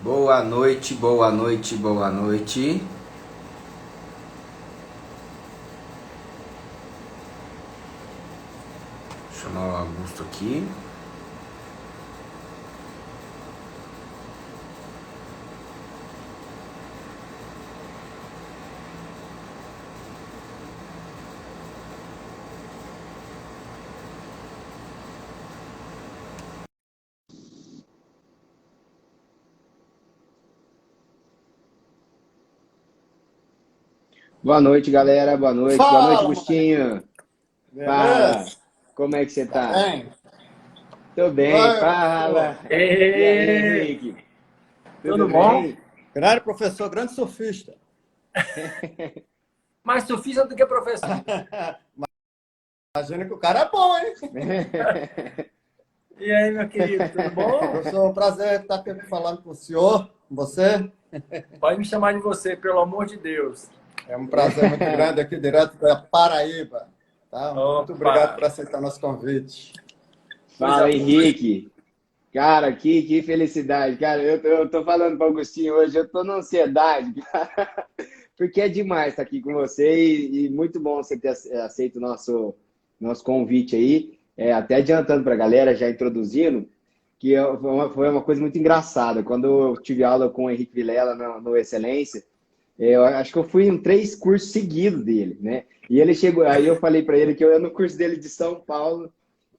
Boa noite, boa noite, boa noite. Vou chamar o Augusto aqui. Boa noite, galera. Boa noite. Boa noite, Fala, Mike. Agostinho. Fala. Beleza? Como é que você Tá tá? bem? Tô bem. Oi, Fala. professor. E aí, Ê, Henrique? Tudo tudo bom? bem? Grande professor, grande surfista. Mais sofista do que professor. Imagina que o cara é bom, hein? E aí, meu querido, tudo bom? Professor, prazer estar aqui falando com o senhor, com você. Pode me chamar de você, pelo amor de Deus. É um prazer muito grande aqui direto da Paraíba. Tá? Muito obrigado Opa, por aceitar nosso convite. coisa Fala, boa. Henrique. Cara, que felicidade. Cara, eu tô falando para o Agostinho hoje, eu tô na ansiedade, cara, porque é demais estar aqui com você e muito bom você ter aceito o nosso convite aí. Até adiantando para a galera, já introduzindo, foi uma coisa muito engraçada. Quando eu tive aula com o Henrique Vilela no Excelência, eu acho que eu fui em 3 cursos seguidos dele, né? E ele chegou, aí eu falei para ele que eu ia no curso dele de São Paulo,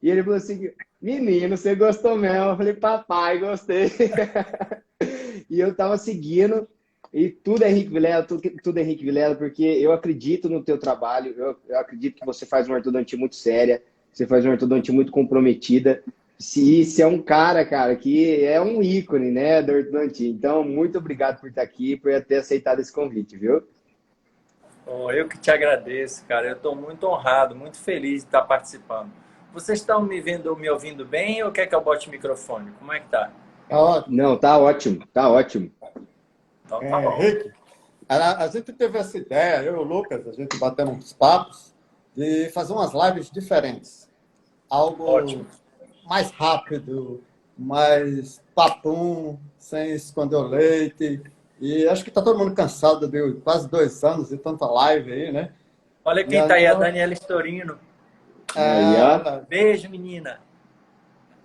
e ele falou assim: menino, você gostou mesmo? Eu falei: papai, gostei. E eu tava seguindo, e tudo é Henrique Vilela, tudo é Henrique Vilela, porque eu acredito no teu trabalho, eu acredito que você faz uma ortodontia muito séria, você faz uma ortodontia muito comprometida. Se é um cara, que é um ícone, né, da ortodontia. Então, muito obrigado por estar aqui, por ter aceitado esse convite, viu? Oh, eu que te agradeço, cara. Eu estou muito honrado, muito feliz de estar participando. Vocês estão me vendo, me ouvindo bem ou quer que eu bote o microfone? Como é que tá? Tá ótimo. Não, tá ótimo, tá ótimo. Então tá bom. Rick, a gente teve essa ideia, eu e o Lucas, a gente batendo uns papos, de fazer umas lives diferentes. Algo Ótimo. mais rápido, mais papum, sem esconder o leite. E acho que está todo mundo cansado de quase 2 anos de tanta live aí, né? Olha E quem aí, tá aí, a então, Daniela Storino. Aí, ó. olha, Beijo, menina.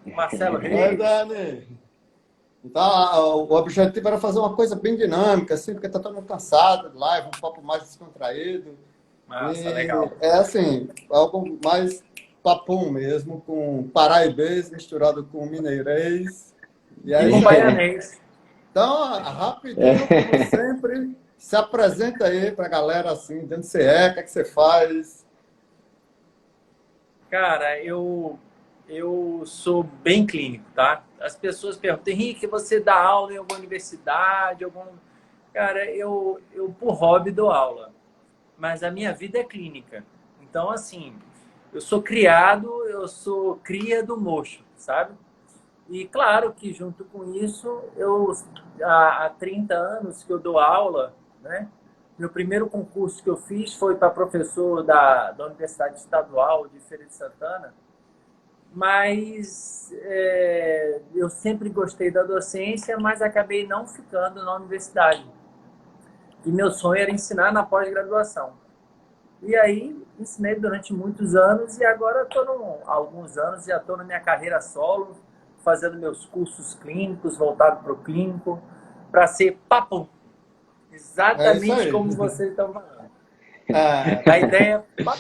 Marcelo oi, Reis. Dani. Então, o objetivo era fazer uma coisa bem dinâmica, assim, porque está todo mundo cansado de live, um papo mais descontraído. Massa, E legal. é assim, algo mais papum mesmo, com paraibês misturado com mineirês. E E é com isso aí. baianês. Então, rapidinho, como sempre, se apresenta aí para a galera assim, de onde você é, o que é que você faz. Cara, eu sou bem clínico, tá? As pessoas perguntam: Henrique, você dá aula em alguma universidade? Cara, eu por hobby dou aula, mas a minha vida é clínica. Então, assim, eu sou criado, eu sou cria do mocho, sabe? E claro que junto com isso, há 30 anos que eu dou aula, né? Meu primeiro concurso que eu fiz foi para professor da Universidade Estadual de Feira de Santana, mas eu sempre gostei da docência, mas acabei não ficando na universidade. E meu sonho era ensinar na pós-graduação. E aí ensinei durante muitos anos e agora estou há alguns anos já estou na minha carreira solo, fazendo meus cursos clínicos, voltado para o clínico, para ser papo, É isso exatamente aí. como vocês estão falando. É, A ideia é papo,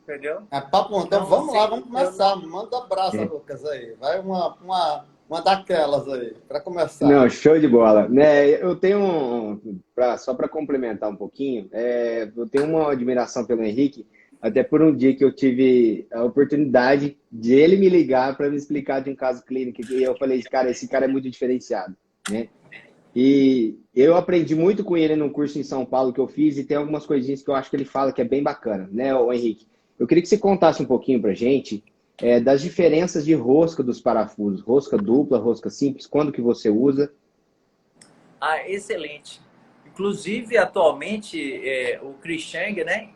entendeu? é papo, então Então, vamos lá, vamos assim, eu começar. não. Manda abraço, Lucas, aí. Vai uma daquelas aí, para Não, começar. show de bola. Né, eu tenho, só para complementar um pouquinho, eu tenho uma admiração pelo Henrique, até por um dia que eu tive a oportunidade de ele me ligar para me explicar de um caso clínico, e eu falei: cara, esse cara é muito diferenciado, né? E eu aprendi muito com ele num curso em São Paulo que eu fiz, e tem algumas coisinhas que eu acho que ele fala que é bem bacana, né, o Henrique? Eu queria que você contasse um pouquinho pra gente das diferenças de rosca dos parafusos, rosca dupla, rosca simples, quando que você usa. Ah, excelente. Inclusive, atualmente, o Chris Chang, né?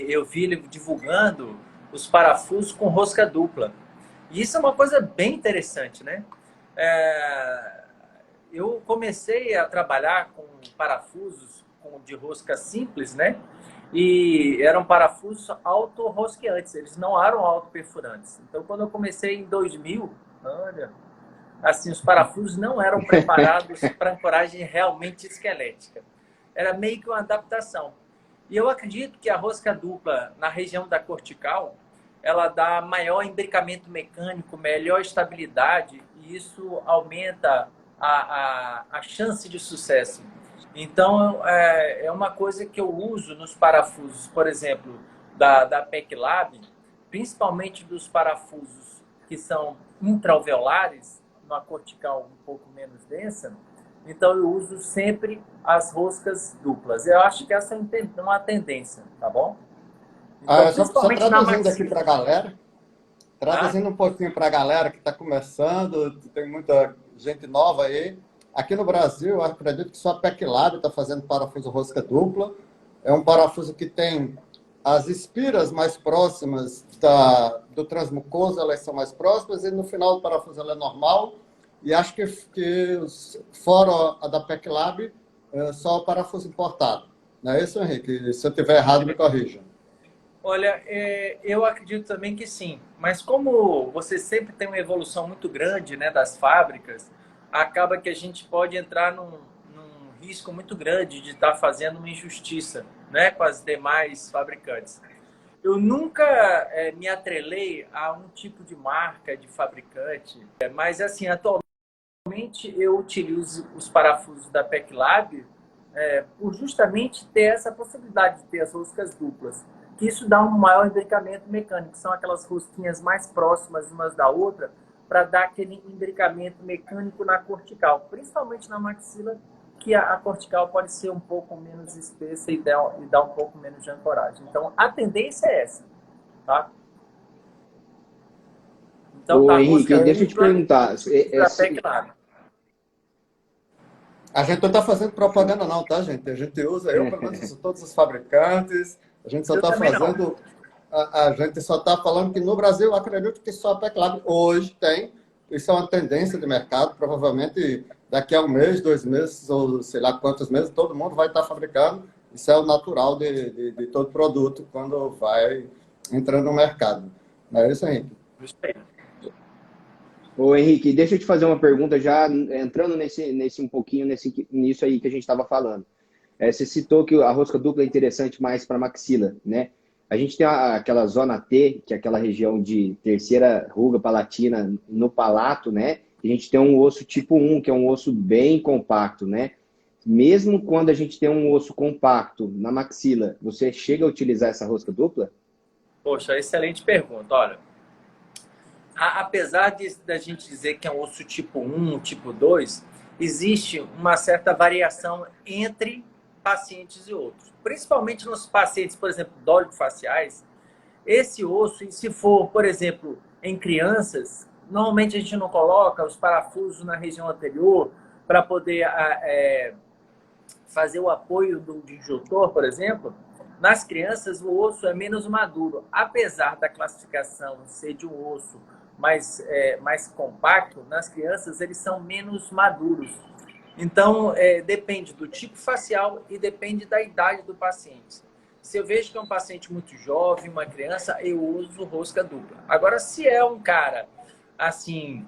Eu vi ele divulgando os parafusos com rosca dupla. E isso é uma coisa bem interessante, né? É, comecei a trabalhar com parafusos de rosca simples, né? E eram parafusos auto-rosqueantes, eles não eram auto-perfurantes. Então, quando eu comecei em 2000, olha, assim, os parafusos não eram preparados para ancoragem realmente esquelética. Era meio que uma adaptação. E eu acredito que a rosca dupla na região da cortical, ela dá maior imbricamento mecânico, melhor estabilidade, e isso aumenta a chance de sucesso. Então, é uma coisa que eu uso nos parafusos, por exemplo, da PEC Lab, principalmente dos parafusos que são intraalveolares, numa cortical um pouco menos densa. Então, eu uso sempre as roscas duplas. Eu acho que essa é uma tendência, tá bom? Então, Só principalmente na traduzindo aqui maxila. para a galera, traduzindo um pouquinho para a galera que está começando, tem muita gente nova aí. Aqui no Brasil, eu acredito que só a PEC Lab está fazendo parafuso rosca dupla. É um parafuso que tem as espiras mais próximas do transmucoso, elas são mais próximas, e no final do parafuso ela é normal. E acho que fora a da PEC Lab, só o parafuso importado. Não é isso, Henrique? Se eu estiver errado, me corrija. Olha, eu acredito também que sim. Mas como você sempre tem uma evolução muito grande, né, das fábricas, acaba que a gente pode entrar num risco muito grande de estar fazendo uma injustiça, né, com as demais fabricantes. Eu nunca me atrelei a um tipo de marca, de fabricante, mas assim, atualmente eu utilizo os parafusos da PEC Lab por justamente ter essa possibilidade de ter as roscas duplas. Que isso dá um maior imbricamento mecânico, são aquelas rosquinhas mais próximas umas da outra, para dar aquele imbricamento mecânico na cortical, principalmente na maxila, que a cortical pode ser um pouco menos espessa e dar um pouco menos de ancoragem. Então, a tendência é essa, tá? Então, Ô, tá, Henrique, rosca deixa eu te dupla, perguntar. A gente não está fazendo propaganda não, tá, gente? A gente usa, eu pelo menos uso todos os fabricantes, a gente só Eu está também não. fazendo, a gente só está falando que no Brasil, eu acredito que só a PEC Lab hoje tem, isso é uma tendência de mercado, provavelmente daqui a um mês, 2 meses, ou sei lá quantos meses, todo mundo vai estar fabricando, isso é o natural de todo produto quando vai entrando no mercado. Não é isso, Henrique? Ô, Henrique, deixa eu te fazer uma pergunta já entrando nesse um pouquinho nisso aí que a gente estava falando. Você citou que a rosca dupla é interessante mais para maxila, né? A gente tem aquela zona T, que é aquela região de terceira ruga palatina no palato, né? A gente tem um osso tipo 1, que é um osso bem compacto, né? Mesmo quando a gente tem um osso compacto na maxila, você chega a utilizar essa rosca dupla? Poxa, excelente pergunta. Olha, apesar da gente dizer que é um osso tipo 1, tipo 2, existe uma certa variação entre pacientes e outros. Principalmente nos pacientes, por exemplo, dólico-faciais, esse osso, se for, por exemplo, em crianças, normalmente a gente não coloca os parafusos na região anterior para poder fazer o apoio do disjuntor, por exemplo. Nas crianças, o osso é menos maduro. Apesar da classificação ser de um osso mais compacto, nas crianças eles são menos maduros. Então, depende do tipo facial e depende da idade do paciente. Se eu vejo que é um paciente muito jovem, uma criança, eu uso rosca dupla. Agora, se é um cara, assim,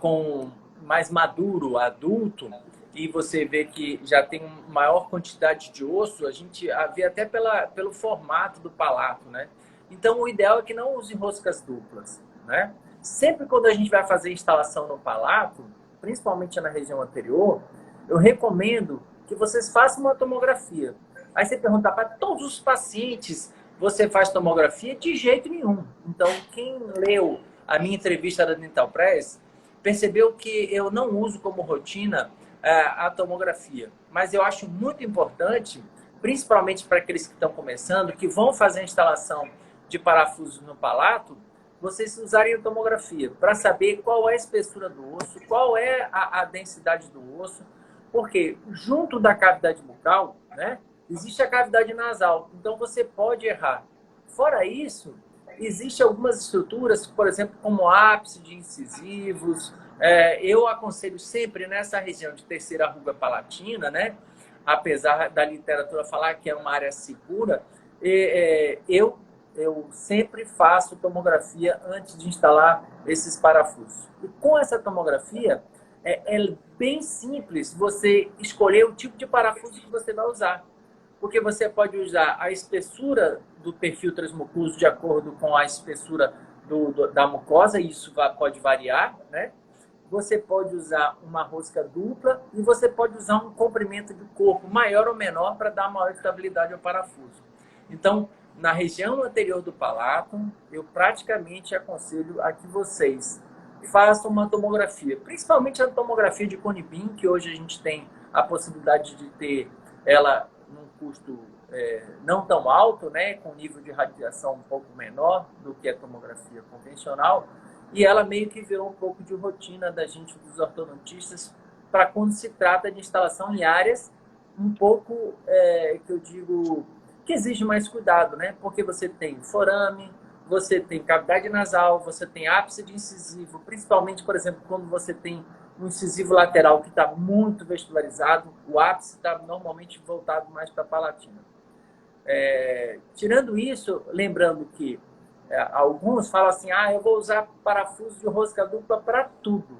com mais maduro, adulto, e você vê que já tem maior quantidade de osso, a gente vê até pelo formato do palato, né? Então, o ideal é que não use roscas duplas, né? Sempre quando a gente vai fazer instalação no palato, principalmente na região anterior, eu recomendo que vocês façam uma tomografia. Aí você pergunta, para todos os pacientes você faz tomografia? De jeito nenhum. Então, quem leu a minha entrevista da Dental Press percebeu que eu não uso como rotina a tomografia. Mas eu acho muito importante, principalmente para aqueles que estão começando, que vão fazer a instalação de parafusos no palato, vocês usarem a tomografia para saber qual é a espessura do osso, qual é a densidade do osso, porque junto da cavidade bucal, né, existe a cavidade nasal, então você pode errar. Fora isso, existem algumas estruturas, por exemplo, como ápice de incisivos, Eu aconselho sempre nessa região de terceira ruga palatina, né? Apesar da literatura falar que é uma área segura, eu sempre faço tomografia antes de instalar esses parafusos. E com essa tomografia, é bem simples você escolher o tipo de parafuso que você vai usar. Porque você pode usar a espessura do perfil transmucoso de acordo com a espessura da mucosa, e isso pode variar, né? Você pode usar uma rosca dupla e você pode usar um comprimento de corpo maior ou menor para dar maior estabilidade ao parafuso. Então, na região anterior do palato, eu praticamente aconselho a que vocês façam uma tomografia, principalmente a tomografia de cone beam, que hoje a gente tem a possibilidade de ter ela num custo não tão alto, né, com nível de radiação um pouco menor do que a tomografia convencional, e ela meio que virou um pouco de rotina da gente, dos ortodontistas, para quando se trata de instalação em áreas um pouco, que eu digo, que exige mais cuidado, né? Porque você tem forame, você tem cavidade nasal, você tem ápice de incisivo, principalmente, por exemplo, quando você tem um incisivo lateral que está muito vestibularizado, o ápice está normalmente voltado mais para a palatina. Tirando isso, lembrando que alguns falam assim, eu vou usar parafuso de rosca dupla para tudo.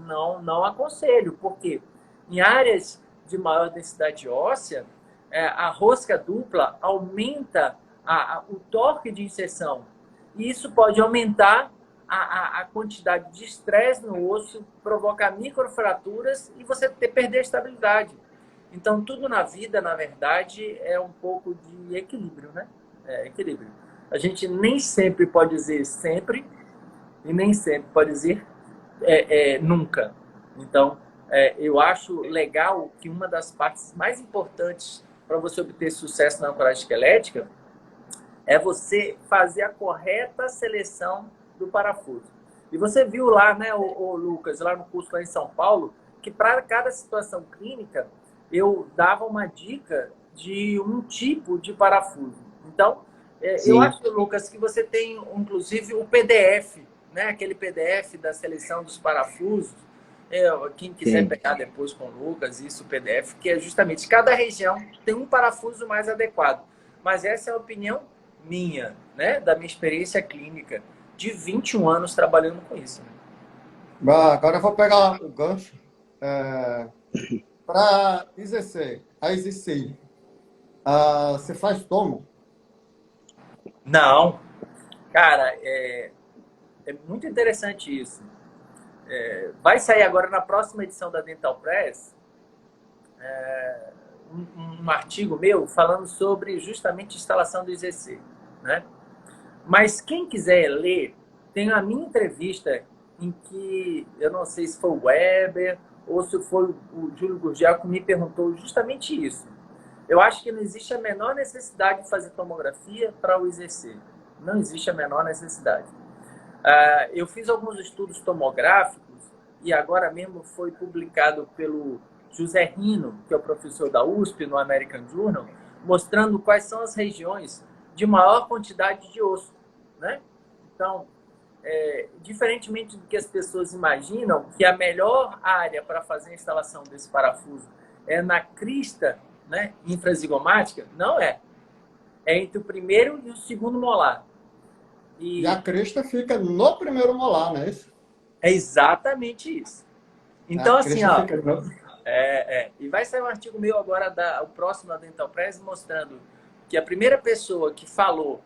Não aconselho, porque em áreas de maior densidade óssea, a rosca dupla aumenta o torque de inserção. E isso pode aumentar a quantidade de estresse no osso, provocar microfraturas e você perder a estabilidade. Então, tudo na vida, na verdade, é um pouco de equilíbrio, né? Equilíbrio. A gente nem sempre pode dizer sempre e nem sempre pode dizer nunca. Então, eu acho legal que uma das partes mais importantes para você obter sucesso na ancoragem esquelética é você fazer a correta seleção do parafuso. E você viu lá, né, o Lucas, lá no curso lá em São Paulo, que para cada situação clínica eu dava uma dica de um tipo de parafuso. Então, eu acho, Lucas, que você tem, inclusive, o PDF, né? Aquele PDF da seleção dos parafusos. Quem quiser pegar depois com o Lucas, isso, o PDF, que é justamente cada região tem um parafuso mais adequado. Mas essa é a opinião minha, né? Da minha experiência clínica, de 21 anos trabalhando com isso. Né? Agora eu vou pegar o gancho. Para a IZC, você faz tomo? Não. Cara, é muito interessante isso. Vai sair agora na próxima edição da Dental Press um artigo meu falando sobre justamente instalação do IZC, né? Mas quem quiser ler, tem a minha entrevista em que, eu não sei se foi o Weber ou se foi o Júlio Gurgel que me perguntou justamente isso. Eu acho que não existe a menor necessidade de fazer tomografia para o IZC. Não existe a menor necessidade. Eu fiz alguns estudos tomográficos e agora mesmo foi publicado pelo José Rino, que é o professor da USP, no American Journal, mostrando quais são as regiões de maior quantidade de osso, né? Então, diferentemente do que as pessoas imaginam, que a melhor área para fazer a instalação desse parafuso é na crista, né, infrazigomática, não é. É entre o primeiro e o segundo molar. E a crista fica no primeiro molar, não é isso? É exatamente isso. Então, assim, ó... No... E vai sair um artigo meu agora, o próximo da Dental Press, mostrando que a primeira pessoa que falou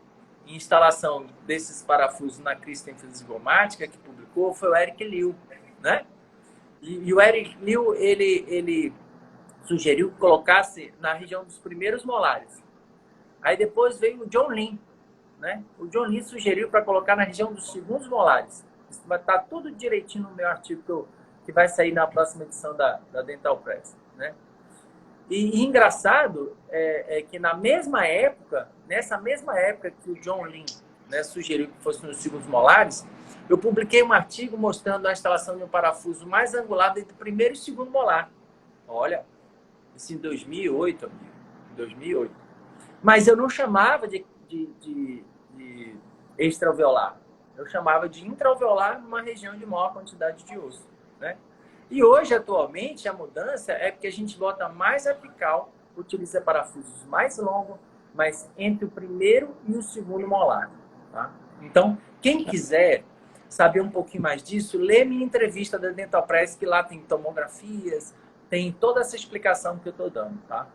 em instalação desses parafusos na crista infrazigomática, que publicou, foi o Eric Liu, né? E o Eric Liu, ele sugeriu que colocasse na região dos primeiros molares. Aí depois veio o John Lin, né? O John Lin sugeriu para colocar na região dos segundos molares. Isso vai estar tudo direitinho no meu artigo que vai sair na próxima edição da Dental Press, né? E engraçado que na mesma época, nessa mesma época que o John Lin, né, sugeriu que fosse nos segundos molares, eu publiquei um artigo mostrando a instalação de um parafuso mais angulado entre o primeiro e o segundo molar. Olha, isso em 2008, amigo. 2008. Mas eu não chamava de extraalveolar. Eu chamava de intraalveolar numa região de maior quantidade de osso, né? E hoje, atualmente, a mudança é porque a gente bota mais apical, utiliza parafusos mais longos, mas entre o primeiro e o segundo molar, tá? Então, quem quiser saber um pouquinho mais disso, lê minha entrevista da Dental Press, que lá tem tomografias, tem toda essa explicação que eu estou dando, tá?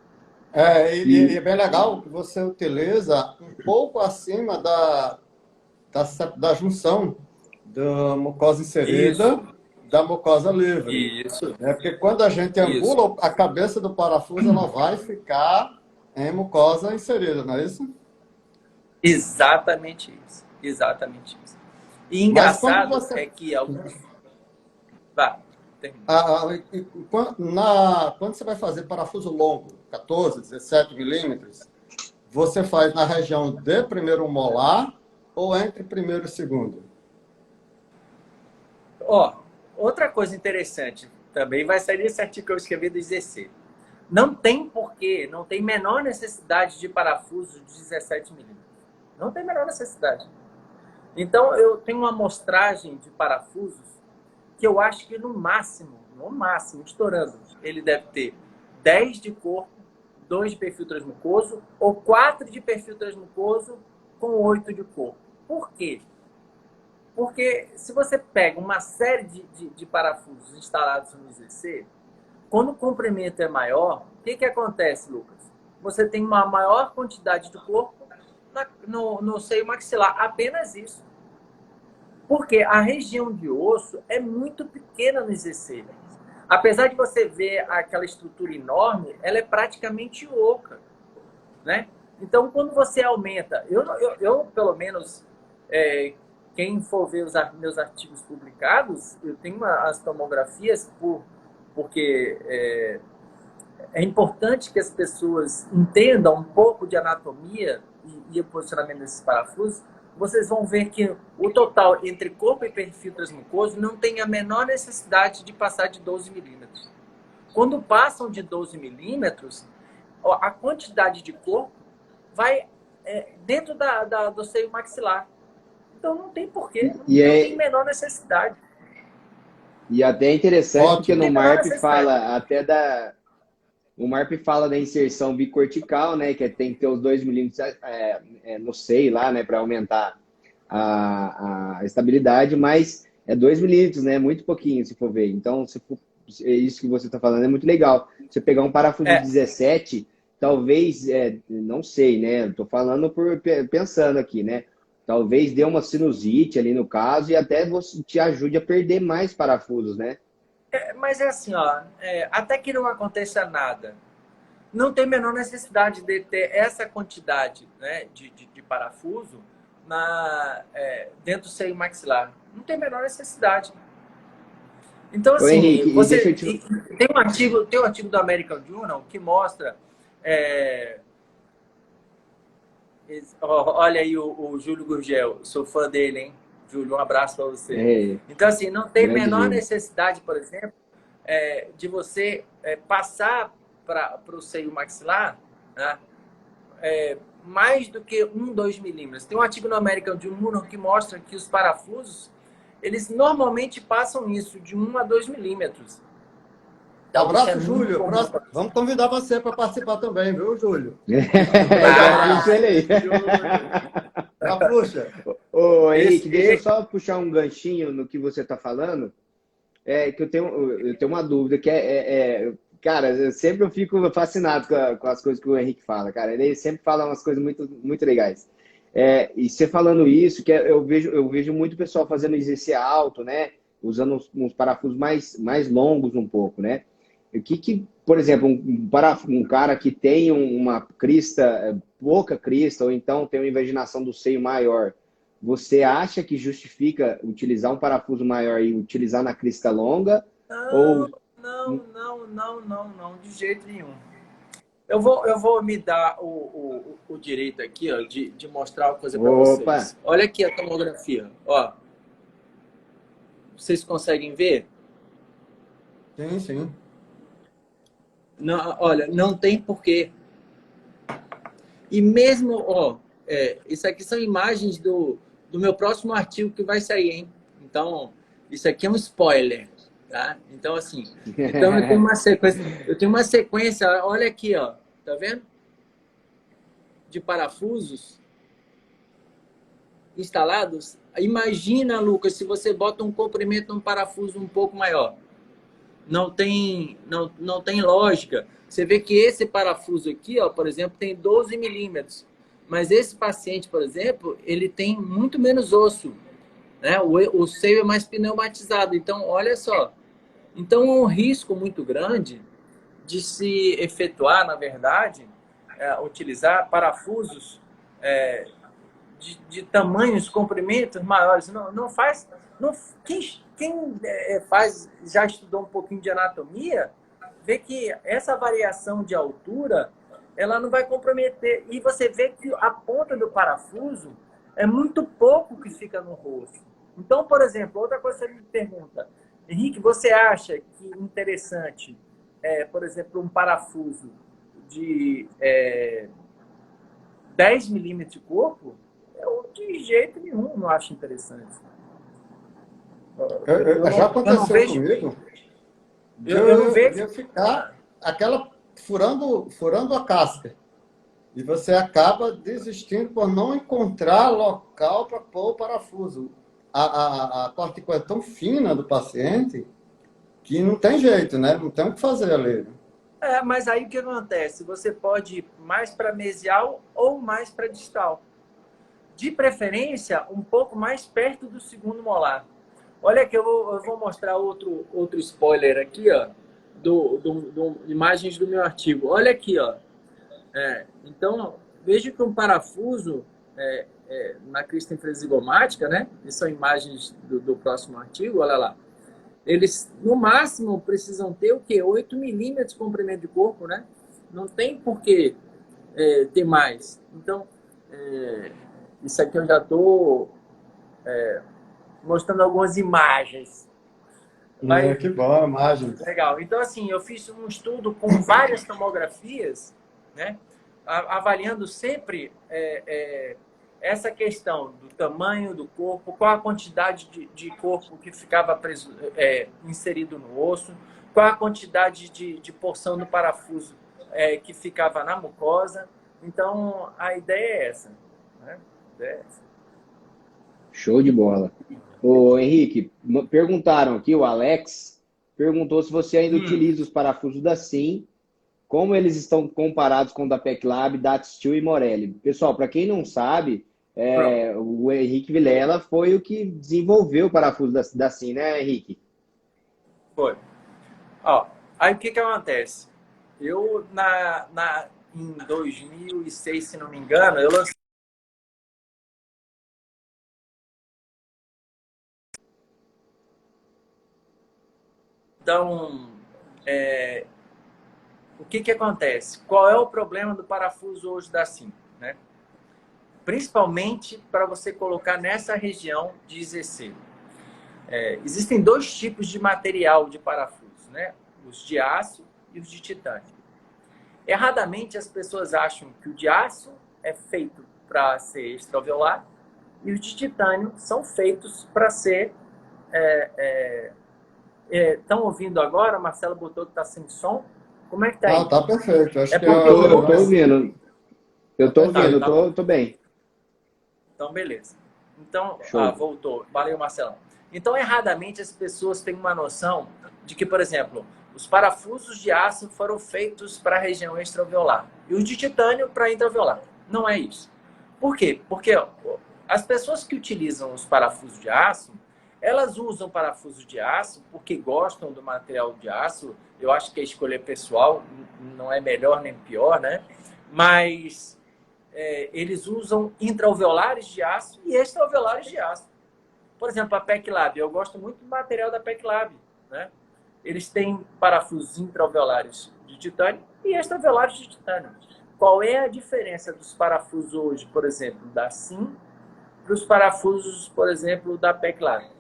E é bem legal que você utiliza um pouco acima da junção da mucosa inserida da mucosa livre. Isso. Porque quando a gente angula a cabeça do parafuso, ela vai ficar em mucosa inserida, não é isso? Exatamente isso. Exatamente isso. E engraçado é que alguns... Vai, termina. Quando você vai fazer parafuso longo, 14, 17 milímetros, você faz na região de primeiro molar ou entre primeiro e segundo? Ó, outra coisa interessante, também vai sair desse artigo que eu escrevi do IZC. Não tem porquê, não tem menor necessidade de parafuso de 17 milímetros. Não tem menor necessidade. Então, eu tenho uma amostragem de parafusos que eu acho que no máximo, estourando, ele deve ter 10 de corpo, 2 de perfil transmucoso ou 4 de perfil transmucoso com 8 de corpo. Por quê? Porque se você pega uma série de parafusos instalados no IZC, quando o comprimento é maior, o que acontece, Lucas? Você tem uma maior quantidade de corpo no seio maxilar, apenas isso. Porque a região de osso é muito pequena no IZC. Apesar de você ver aquela estrutura enorme, ela é praticamente oca, né? Então, quando você aumenta... Eu pelo menos, quem for ver os meus artigos publicados, eu tenho as tomografias, porque é importante que as pessoas entendam um pouco de anatomia e o posicionamento desses parafusos. Vocês vão ver que o total entre corpo e perfil transmucoso não tem a menor necessidade de passar de 12 milímetros. Quando passam de 12 milímetros, a quantidade de corpo vai dentro do seio maxilar. Então não tem porquê, não tem menor necessidade. E até é interessante porque no MARP fala o MARP fala da inserção bicortical, né? Que tem que ter os 2 milímetros no seio lá, né? Para aumentar a estabilidade, mas é 2 milímetros, né? Muito pouquinho, se for ver. Então, isso que você está falando é muito legal. Você pegar um parafuso de 17, talvez, não sei, né? Estou falando pensando aqui, né? Talvez dê uma sinusite ali no caso e até te ajude a perder mais parafusos, né? Mas é assim, ó, até que não aconteça nada, não tem a menor necessidade de ter essa quantidade, né, de parafuso dentro do seio maxilar. Não tem a menor necessidade. Então, assim, Henrique, tem um artigo do American Journal que mostra... olha aí o Júlio Gurgel, sou fã dele, hein? Júlio, um abraço para você. Então, assim, não tem menor necessidade, por exemplo, de você passar para o seio maxilar, né, mais do que 2 milímetros. Tem um artigo no American Journal que mostra que os parafusos, eles normalmente passam isso, de 1 a 2 milímetros. Então, abraço, Júlio. Vamos convidar você para participar também, viu, Júlio? Puxa. Ô, Henrique, deixa eu só puxar um ganchinho no que você está falando. Que eu tenho uma dúvida, cara, eu fico fascinado com as coisas que o Henrique fala, cara. Ele sempre fala umas coisas muito, muito legais. E você falando isso, eu vejo muito pessoal fazendo IZC alto, né? Usando uns parafusos mais longos um pouco, né? Por exemplo, um cara que tem uma crista, pouca crista, ou então tem uma invaginação do seio maior, você acha que justifica utilizar um parafuso maior e utilizar na crista longa? Não, de jeito nenhum. Eu vou me dar o direito aqui, ó, de mostrar uma coisa para vocês. Olha aqui a tomografia, ó. Vocês conseguem ver? Sim, sim. Não, olha, não tem porquê. E mesmo, ó, isso aqui são imagens do do meu próximo artigo que vai sair, hein? Então, isso aqui é um spoiler, tá? Então, assim, então eu tenho uma sequência, olha aqui, ó, tá vendo? De parafusos instalados. Imagina, Lucas, se você bota um comprimento num parafuso um pouco maior. Não tem lógica. Você vê que esse parafuso aqui, ó, por exemplo, tem 12 milímetros. Mas esse paciente, por exemplo, ele tem muito menos osso, né? O seio é mais pneumatizado. Então, olha só. Então, é um risco muito grande de se efetuar, na verdade, utilizar parafusos de tamanhos, comprimentos maiores. Não faz... Quem já estudou um pouquinho de anatomia, vê que essa variação de altura, ela não vai comprometer. E você vê que a ponta do parafuso é muito pouco que fica no rosto. Então, por exemplo, outra coisa que você me pergunta, Henrique, você acha que interessante, por exemplo, um parafuso de 10 milímetros de corpo? Eu, de jeito nenhum, não acho interessante. Já aconteceu comigo. Eu não vejo. Eu ficar aquela furando a casca. E você acaba desistindo por não encontrar local para pôr o parafuso. A partícula é tão fina do paciente que não tem jeito, né? Não tem o que fazer ali. Mas aí o que acontece? Você pode ir mais para mesial ou mais para distal. De preferência, um pouco mais perto do segundo molar. Olha aqui, eu vou mostrar outro spoiler aqui, ó, imagens do meu artigo. Olha aqui, ó. Então, veja que um parafuso na crista infrazigomática, né? Essas são imagens do próximo artigo, olha lá. Eles, no máximo, precisam ter o quê? 8 milímetros de comprimento de corpo, né? Não tem por que ter mais. Então, isso aqui eu já estou mostrando algumas imagens. Que bom, imagem. Legal. Então, assim, eu fiz um estudo com várias tomografias, né? Avaliando sempre essa questão do tamanho do corpo, qual a quantidade de corpo que ficava inserido no osso, qual a quantidade de porção do parafuso que ficava na mucosa. Então, a ideia é essa. Né? A ideia é essa. Show de bola. Ô, Henrique, perguntaram aqui, o Alex perguntou se você ainda utiliza os parafusos da SIM, como eles estão comparados com o da PECLAB, DATSTIL e Morelli. Pessoal, para quem não sabe, o Henrique Vilela foi o que desenvolveu o parafuso da SIM, né, Henrique? Foi. Ó, aí o que acontece? Eu, em 2006, se não me engano, eu lancei. Então, o que acontece? Qual é o problema do parafuso hoje da SIM? Né? Principalmente para você colocar nessa região de IZC. Existem dois tipos de material de parafuso, né? Os de aço e os de titânio. Erradamente, as pessoas acham que o de aço é feito para ser extraovelar e os de titânio são feitos para ser... Estão ouvindo agora? O Marcelo botou que está sem som. Como é que está aí? Não, tá perfeito. Acho que eu tô ouvindo. Eu tô ouvindo, eu tô bem. Então, beleza. Então, Show. Voltou. Valeu, Marcelo. Então, erradamente, as pessoas têm uma noção de que, por exemplo, os parafusos de aço foram feitos para a região extraoveolar e os de titânio para intraoveolar. Não é isso. Por quê? Porque as pessoas que utilizam os parafusos de aço, elas usam parafuso de aço porque gostam do material de aço. Eu acho que a escolha pessoal não é melhor nem pior, né? Mas eles usam intraalveolares de aço e extraalveolares de aço. Por exemplo, a PECLAB. Eu gosto muito do material da PECLAB, né? Eles têm parafusos intraalveolares de titânio e extraalveolares de titânio. Qual é a diferença dos parafusos hoje, por exemplo, da SIM para os parafusos, por exemplo, da PECLAB?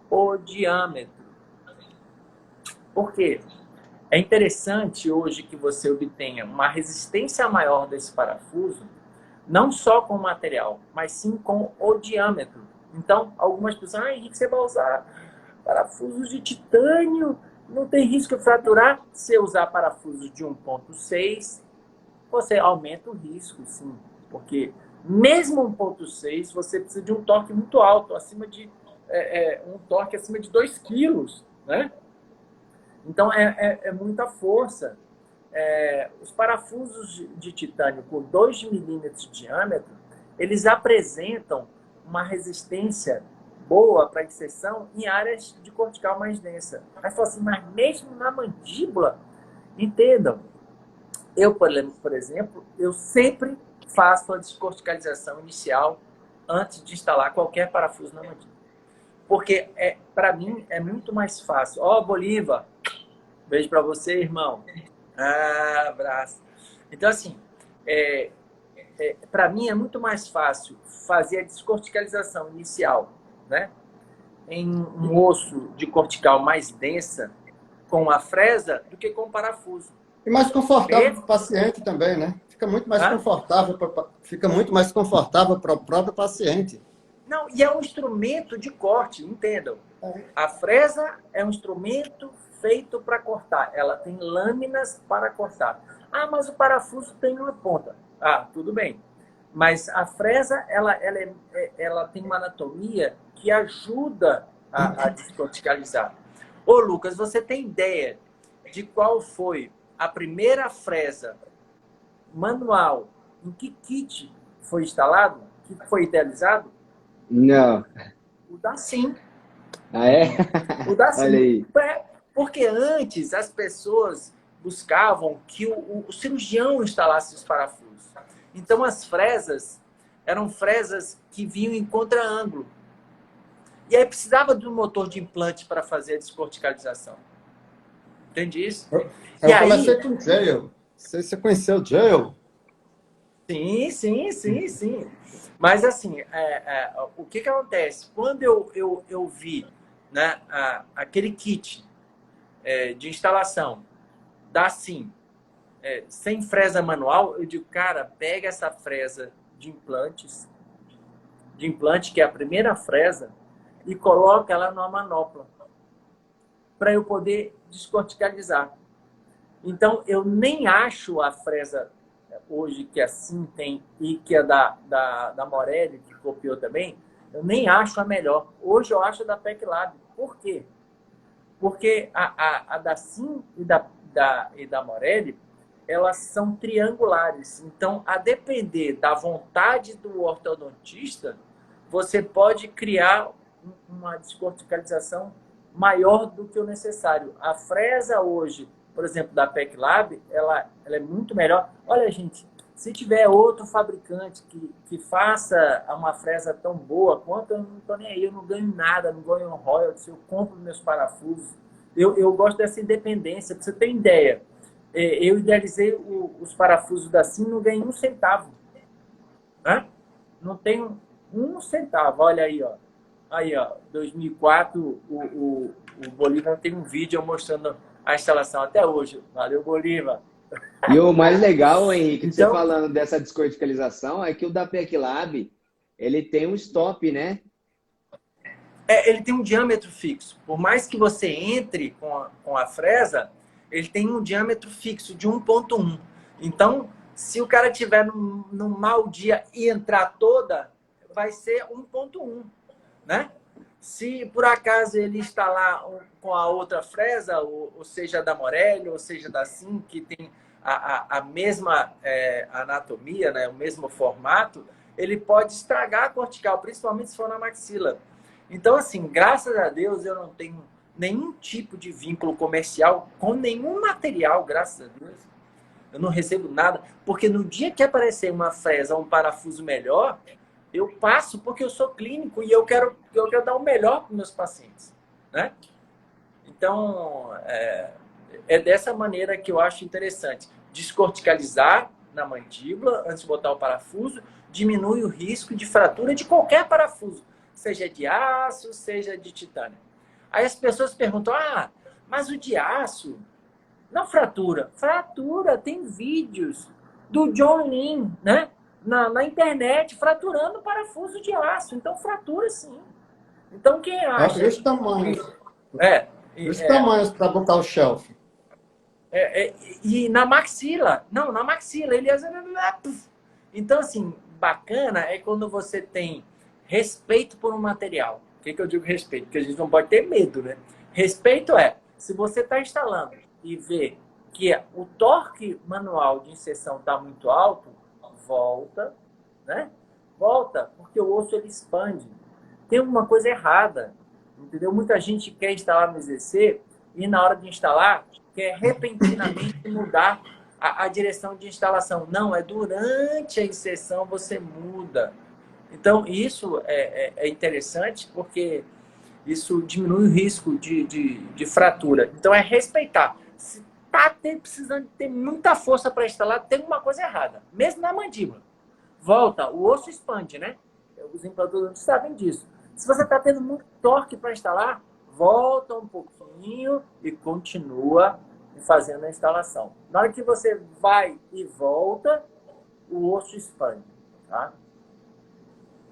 O diâmetro. Por quê? É interessante hoje que você obtenha uma resistência maior desse parafuso, Não só com o material, mas sim com o diâmetro. Então, algumas pessoas, Henrique, você vai usar parafusos de titânio, não tem risco de fraturar. Se usar parafusos de 1,6, você aumenta o risco, sim. Porque mesmo 1,6, você precisa de um torque muito alto, um torque acima de 2 quilos, né? Então, é muita força. Os parafusos de titânio com 2 milímetros de diâmetro, eles apresentam uma resistência boa para inserção em áreas de cortical mais densa. Aí fala assim, mas mesmo na mandíbula, entendam, eu, por exemplo, eu sempre faço a descorticalização inicial antes de instalar qualquer parafuso na mandíbula. Porque, para mim, é muito mais fácil. Ó, Bolívar, beijo para você, irmão. Abraço. Então, assim, para mim é muito mais fácil fazer a descorticalização inicial, né, em um osso de cortical mais densa com a fresa do que com o parafuso. E mais confortável para o paciente também, né? Fica muito mais confortável para o próprio paciente. Não, e é um instrumento de corte, entendam. A fresa é um instrumento feito para cortar. Ela tem lâminas para cortar. Mas o parafuso tem uma ponta. Tudo bem. Mas a fresa, ela tem uma anatomia que ajuda a descorticalizar. Ô, Lucas, você tem ideia de qual foi a primeira fresa manual em que kit foi instalado? Que foi idealizado? Não. O Dacim. É? O Dacim. Olha aí. Porque antes as pessoas buscavam que o cirurgião instalasse os parafusos. Então as fresas eram fresas que vinham em contra-ângulo. E aí precisava de um motor de implante para fazer a descorticalização. Entende isso? Eu comecei com o Jail. Você conheceu o Jail? Sim. Mas assim, o que acontece? Quando eu vi, né, aquele kit de instalação da Sim, sem fresa manual, eu digo, cara, pega essa fresa de implante, que é a primeira fresa, e coloca ela numa manopla, para eu poder descorticalizar. Então, eu nem acho a fresa hoje que a Sim tem e que a da Morelli, que copiou também, eu nem acho a melhor. Hoje eu acho a da PECLAB. Por quê? Porque a da Sim e da Morelli, elas são triangulares. Então, a depender da vontade do ortodontista, você pode criar uma descorticalização maior do que o necessário. A fresa hoje, por exemplo, da PECLAB, ela é muito melhor. Olha, gente, se tiver outro fabricante que faça uma fresa tão boa quanto, eu não estou nem aí, eu não ganho nada, não ganho royalties, eu compro meus parafusos. Eu gosto dessa independência. Para você ter ideia, eu idealizei os parafusos da Sim, não ganhei 1 centavo. Né? Não tenho 1 centavo. Olha aí, ó. Aí, ó, 2004, o Bolívar tem um vídeo mostrando a instalação até hoje. Valeu, Bolívar. E o mais legal, Henrique, você falando dessa descorticalização, é que o da PECLAB, ele tem um stop, né? Ele tem um diâmetro fixo. Por mais que você entre com a fresa, ele tem um diâmetro fixo de 1,1. Então, se o cara tiver num mau dia e entrar toda, vai ser 1,1, né? Se por acaso ele instalar com a outra fresa, ou seja da Morelli, ou seja da Sim, que tem a mesma anatomia, né, o mesmo formato, ele pode estragar a cortical, principalmente se for na maxila. Então, assim, graças a Deus, eu não tenho nenhum tipo de vínculo comercial com nenhum material, graças a Deus. Eu não recebo nada, porque no dia que aparecer uma fresa ou um parafuso melhor, eu passo porque eu sou clínico e eu quero dar o melhor para os meus pacientes, né? Então, é dessa maneira que eu acho interessante. Descorticalizar na mandíbula antes de botar o parafuso diminui o risco de fratura de qualquer parafuso, seja de aço, seja de titânio. Aí as pessoas perguntam, mas o de aço não fratura? Fratura, tem vídeos do John Lin, né? na internet, fraturando parafuso de aço. Então, fratura sim. Então, quem acha... Esse tamanho. É, Esse tamanho para botar o shelf. E na maxila. Não, na maxila. Ele... Então, assim, bacana é quando você tem respeito por um material. O que eu digo respeito? Porque a gente não pode ter medo, né? Respeito é, se você está instalando e vê que o torque manual de inserção está muito alto, volta, né? Volta, porque o osso ele expande. Tem alguma coisa errada, entendeu? Muita gente quer instalar no EZC e na hora de instalar quer repentinamente mudar a direção de instalação. Não, é durante a inserção você muda. Então, isso é interessante porque isso diminui o risco de fratura. Então, é respeitar. Se está precisando ter muita força para instalar, tem uma coisa errada. Mesmo na mandíbula. Volta, o osso expande, né? Os implantadores sabem disso. Se você está tendo muito torque para instalar, volta um pouquinho e continua fazendo a instalação. Na hora que você vai e volta, o osso expande, tá?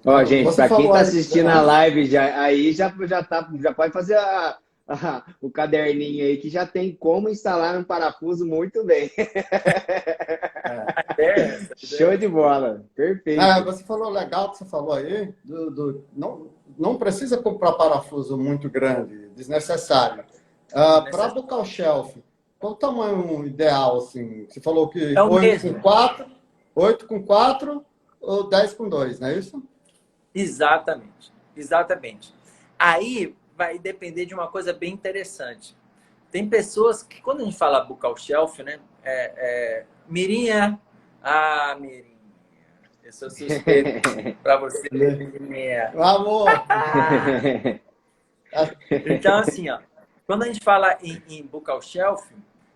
Ó, gente, para quem está assistindo a live, já pode fazer o caderninho aí, que já tem como instalar um parafuso muito bem. Show de bola, perfeito. Você falou legal que você falou aí, não precisa comprar parafuso muito grande, desnecessário. Para botar o shelf, qual o tamanho ideal? Assim? Você falou que 8 com 4 ou 10 com 2, não é isso? Exatamente, exatamente. Aí vai depender de uma coisa bem interessante. Tem pessoas que, quando a gente fala bucal shelf, né? Mirinha. Mirinha. Eu sou suspeito para você, Mirinha. Amor! Então, assim, ó, quando a gente fala em bucal shelf,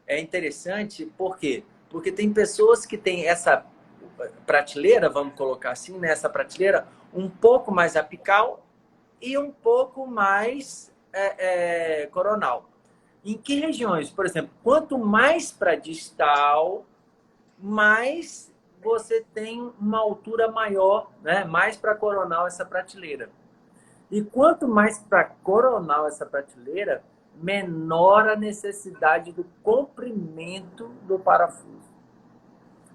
é interessante, por quê? Porque tem pessoas que têm essa prateleira, vamos colocar assim, né? Essa prateleira um pouco mais apical e um pouco mais coronal. Em que regiões? Por exemplo, quanto mais para distal, mais você tem uma altura maior, né? Mais para coronal essa prateleira. E quanto mais para coronal essa prateleira, menor a necessidade do comprimento do parafuso.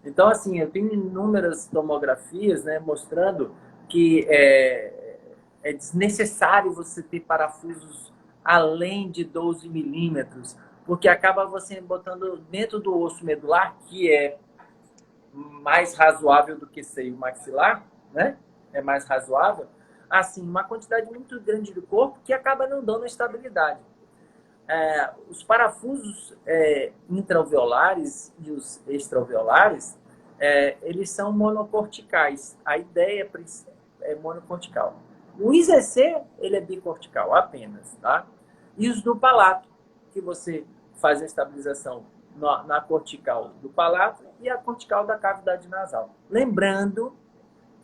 Então, assim, eu tenho inúmeras tomografias, né, mostrando que é desnecessário você ter parafusos além de 12 milímetros, porque acaba você botando dentro do osso medular, que é mais razoável do que seio maxilar, né? É mais razoável. Assim, uma quantidade muito grande do corpo que acaba não dando estabilidade. Os parafusos intraalveolares e os extraalveolares, eles são monocorticais. A ideia é monocortical. O IZC, ele é bicortical apenas, tá? E os do palato, que você faz a estabilização na cortical do palato e a cortical da cavidade nasal. Lembrando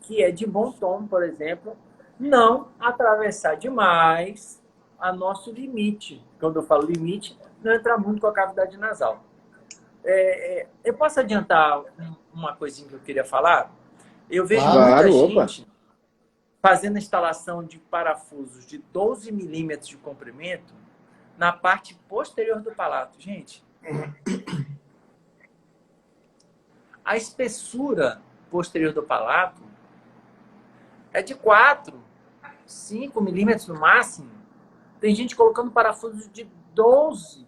que é de bom tom, por exemplo, não atravessar demais a nosso limite. Quando eu falo limite, não entrar muito com a cavidade nasal. Eu posso adiantar uma coisinha que eu queria falar? Eu vejo muita gente fazendo a instalação de parafusos de 12 milímetros de comprimento na parte posterior do palato. Gente, a espessura posterior do palato é de 4, 5 milímetros no máximo. Tem gente colocando parafusos de 12.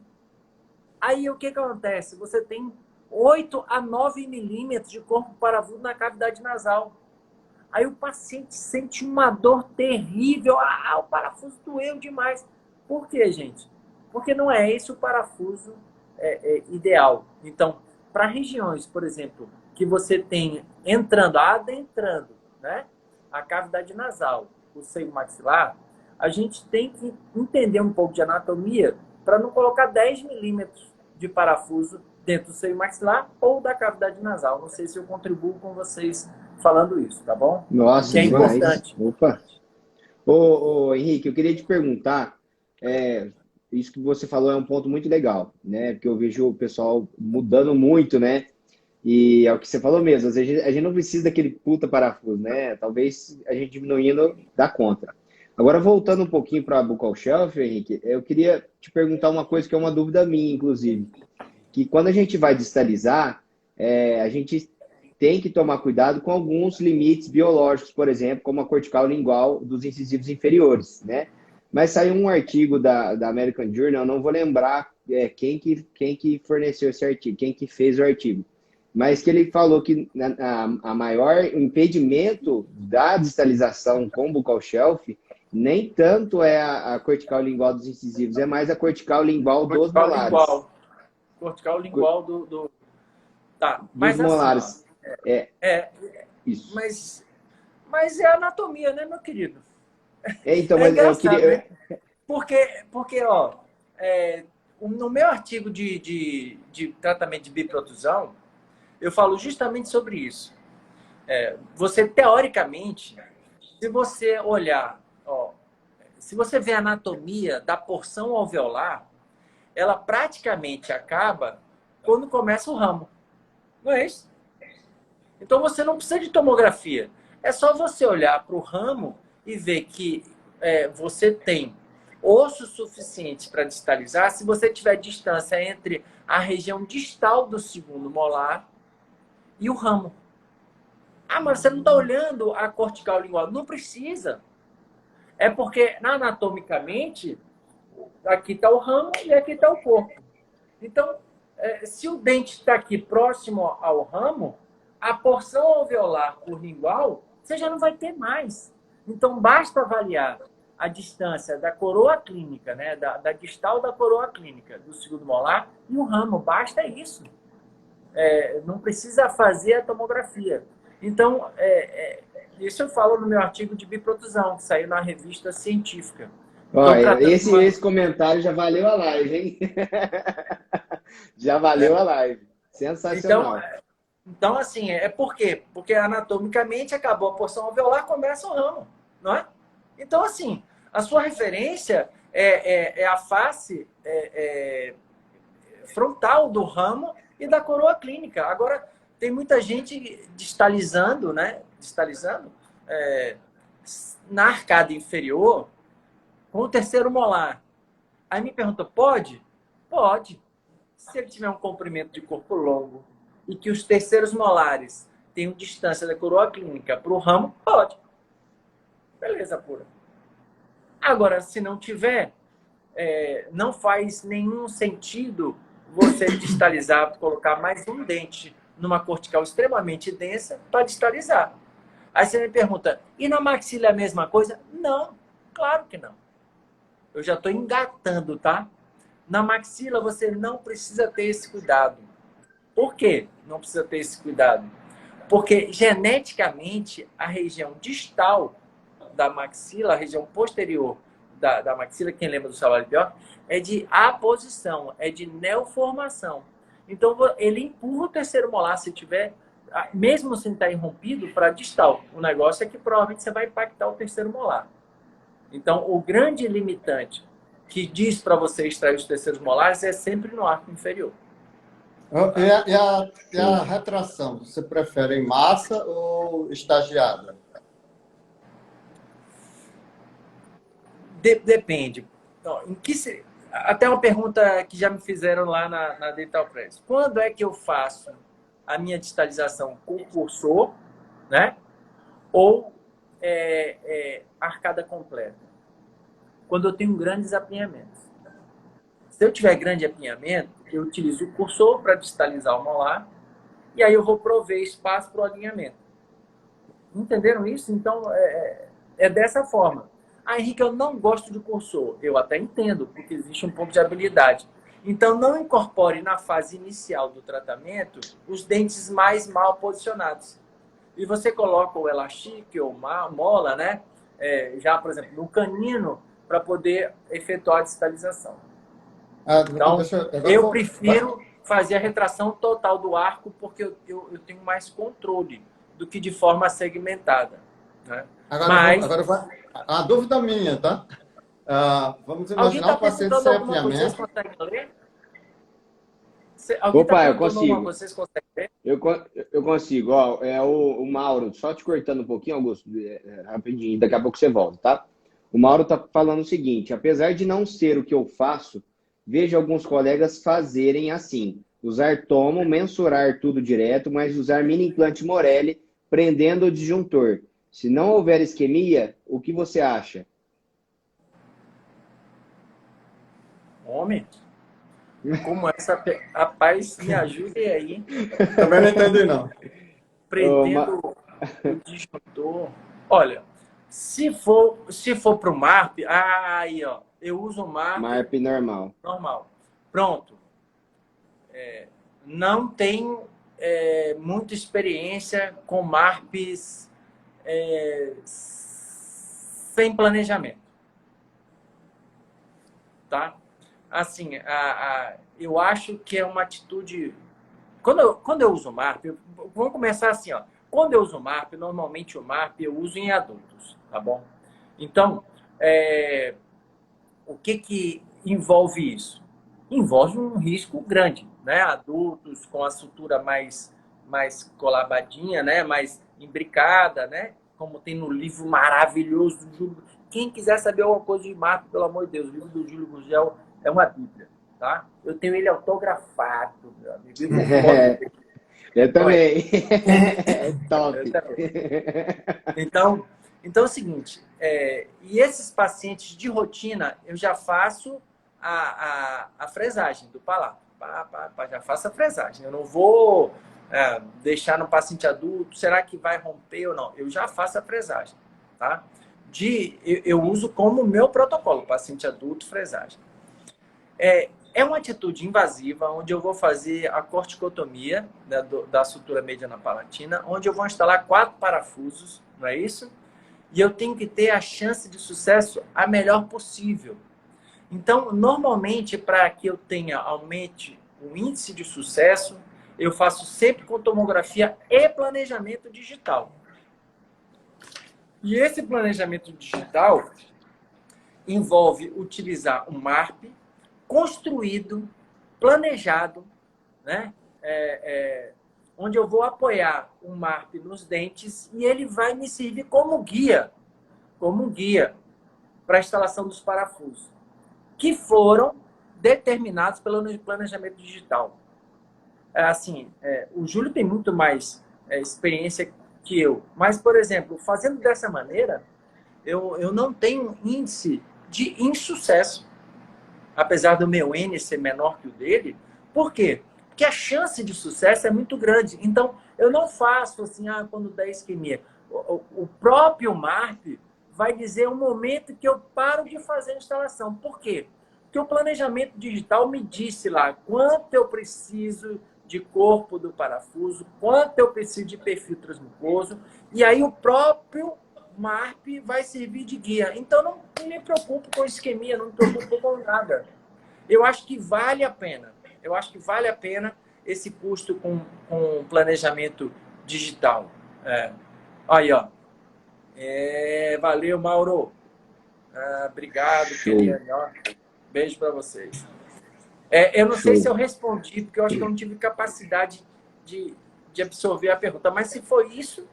Aí o que acontece? Você tem 8 a 9 milímetros de corpo parafuso na cavidade nasal. Aí o paciente sente uma dor terrível. O parafuso doeu demais. Por quê, gente? Porque não é esse o parafuso ideal. Então, para regiões, por exemplo, que você tem adentrando, né, a cavidade nasal, o seio maxilar, a gente tem que entender um pouco de anatomia para não colocar 10 milímetros de parafuso dentro do seio maxilar ou da cavidade nasal. Não sei se eu contribuo com vocês falando isso, tá bom? Nossa, que é importante. Opa! Ô, Henrique, eu queria te perguntar, isso que você falou é um ponto muito legal, né? Porque eu vejo o pessoal mudando muito, né? E é o que você falou mesmo, às vezes a gente não precisa daquele puta parafuso, né? Talvez a gente diminuindo dá conta. Agora, voltando um pouquinho para a Buccal Shelf, Henrique, eu queria te perguntar uma coisa que é uma dúvida minha, inclusive, que quando a gente vai distalizar, a gente tem que tomar cuidado com alguns limites biológicos, por exemplo, como a cortical lingual dos incisivos inferiores, né? Mas saiu um artigo da American Journal, eu não vou lembrar quem que forneceu esse artigo, quem que fez o artigo, mas que ele falou que a maior impedimento da distalização com buccal shelf nem tanto é a cortical lingual dos incisivos, é mais a cortical lingual dos Cortical molares. lingual. Cortical lingual Tá, Dos mas molares. assim, ó, Isso. mas é anatomia, né, meu querido? Então, É mas eu engraçado, queria. né? Porque ó, no meu artigo de tratamento de biprotusão, eu falo justamente sobre isso. Você, teoricamente, se você olhar, ó, se você vê a anatomia da porção alveolar, ela praticamente acaba quando começa o ramo. Não é isso? Então você não precisa de tomografia. É só você olhar para o ramo e ver que você tem osso suficiente para distalizar se você tiver distância entre a região distal do segundo molar e o ramo. Ah, mas você não está olhando a cortical lingual. Não precisa. É porque, anatomicamente, aqui está o ramo e aqui está o corpo. Então, se o dente está aqui próximo ao ramo, a porção alveolar por lingual, você já não vai ter mais. Então, basta avaliar a distância da coroa clínica, né, da distal da coroa clínica, do segundo molar, e o ramo. Basta isso. Não precisa fazer a tomografia. Então, isso eu falo no meu artigo de biprotusão, que saiu na revista científica. Olha, esse comentário já valeu a live, hein? Já valeu a live. Sensacional. Então, assim, por quê? Porque anatomicamente acabou a porção alveolar, começa o ramo, não é? Então, assim, a sua referência é a face frontal do ramo e da coroa clínica. Agora, tem muita gente distalizando, né? Distalizando na arcada inferior com o terceiro molar. Aí me pergunta, pode? Pode. Se ele tiver um comprimento de corpo longo e que os terceiros molares tenham distância da coroa clínica para o ramo, pode. Beleza pura. Agora, se não tiver, não faz nenhum sentido você distalizar, colocar mais um dente numa cortical extremamente densa para distalizar. Aí você me pergunta, e na maxila é a mesma coisa? Não, claro que não. Eu já estou engatando, tá? Na maxila você não precisa ter esse cuidado. Por quê? Não precisa ter esse cuidado. Porque geneticamente a região distal da maxila, a região posterior da maxila, quem lembra do salário pior, é de aposição, é de neoformação. Então ele empurra o terceiro molar se tiver, mesmo sem estar irrompido, para distal. O negócio é que provavelmente você vai impactar o terceiro molar. Então, o grande limitante que diz para você extrair os terceiros molares é sempre no arco inferior. E a retração, você prefere em massa ou estagiada? Depende. Até uma pergunta que já me fizeram lá na Dental Press. Quando é que eu faço a minha distalização com cursor, né? Ou arcada completa? Quando eu tenho grandes apinhamentos. Se eu tiver grande apinhamento, eu utilizo o cursor para distalizar o molar e aí eu vou prover espaço para o alinhamento. Entenderam isso? Então, é dessa forma. Ah, Henrique, eu não gosto de cursor. Eu até entendo, porque existe um pouco de habilidade. Então, não incorpore na fase inicial do tratamento os dentes mais mal posicionados. E você coloca o elastique ou mola, né? Já, por exemplo, no canino, para poder efetuar a distalização. Então, eu prefiro fazer a retração total do arco porque eu tenho mais controle do que de forma segmentada. Né? Agora vai a dúvida minha, tá? Vamos imaginar o paciente sem apiamento. Vocês conseguem ler? Alguém está Opa, eu perguntando alguma consigo. coisa, vocês conseguem ver? Eu consigo. Ó, é o Mauro, só te cortando um pouquinho, Augusto, rapidinho, daqui a pouco você volta, tá? O Mauro tá falando o seguinte: apesar de não ser o que eu faço, vejo alguns colegas fazerem assim: usar tomo, mensurar tudo direto, mas usar mini implante Morelli, prendendo o disjuntor. Se não houver isquemia, o que você acha? Homem, como essa... Rapaz, me ajudem aí, hein? Também não entendi, não. Ô, Ma- Prendendo o disjuntor. Olha, se for para o MARP, aí, ó, eu uso o MARP Marp normal. normal. Pronto. Não tenho muita experiência com MARPs sem planejamento, tá? Assim, eu acho que é uma atitude... Quando eu uso MARP, vamos começar assim, ó. Quando eu uso MARP, normalmente o MARP eu uso em adultos, tá bom? Então, o que envolve isso? Envolve um risco grande, né? Adultos com a sutura mais colabadinha, né? Mais imbricada, né? Como tem no livro maravilhoso do Júlio. Quem quiser saber alguma coisa de MARP, pelo amor de Deus, o livro do Júlio Gurgel é uma bíblia, tá? Eu tenho ele autografado, meu amigo. Eu com foto dele. Eu Olha, também. eu Top. também. Então é o seguinte, e esses pacientes de rotina, eu já faço a fresagem do palato. Já faço a fresagem. Eu não vou deixar no paciente adulto, será que vai romper ou não? Eu já faço a fresagem, tá? Eu uso como meu protocolo, paciente adulto, fresagem. É uma atitude invasiva, onde eu vou fazer a corticotomia, né, da sutura mediana palatina, onde eu vou instalar 4 parafusos, não é isso? E eu tenho que ter a chance de sucesso a melhor possível. Então, normalmente, para que eu aumente o índice de sucesso, eu faço sempre com tomografia e planejamento digital. E esse planejamento digital envolve utilizar um MARP construído, planejado, né? Onde eu vou apoiar o MARP nos dentes e ele vai me servir como guia para a instalação dos parafusos, que foram determinados pelo planejamento digital. O Júlio tem muito mais experiência que eu, mas, por exemplo, fazendo dessa maneira, eu não tenho índice de insucesso, apesar do meu N ser menor que o dele. Por quê? Porque a chance de sucesso é muito grande. Então, eu não faço assim, quando dá isquemia. O próprio MARP vai dizer o momento que eu paro de fazer a instalação. Por quê? Porque o planejamento digital me disse lá quanto eu preciso de corpo do parafuso, quanto eu preciso de perfil transmucoso, e aí o próprio MARP vai servir de guia. Então, não me preocupo com isquemia, não me preocupo com nada. Eu acho que vale a pena. Eu acho que vale a pena esse custo com planejamento digital. Aí, ó. Valeu, Mauro. Obrigado, Keliane. Beijo para vocês. Eu não sei se eu respondi, porque eu acho que eu não tive capacidade de absorver a pergunta. Mas se foi isso,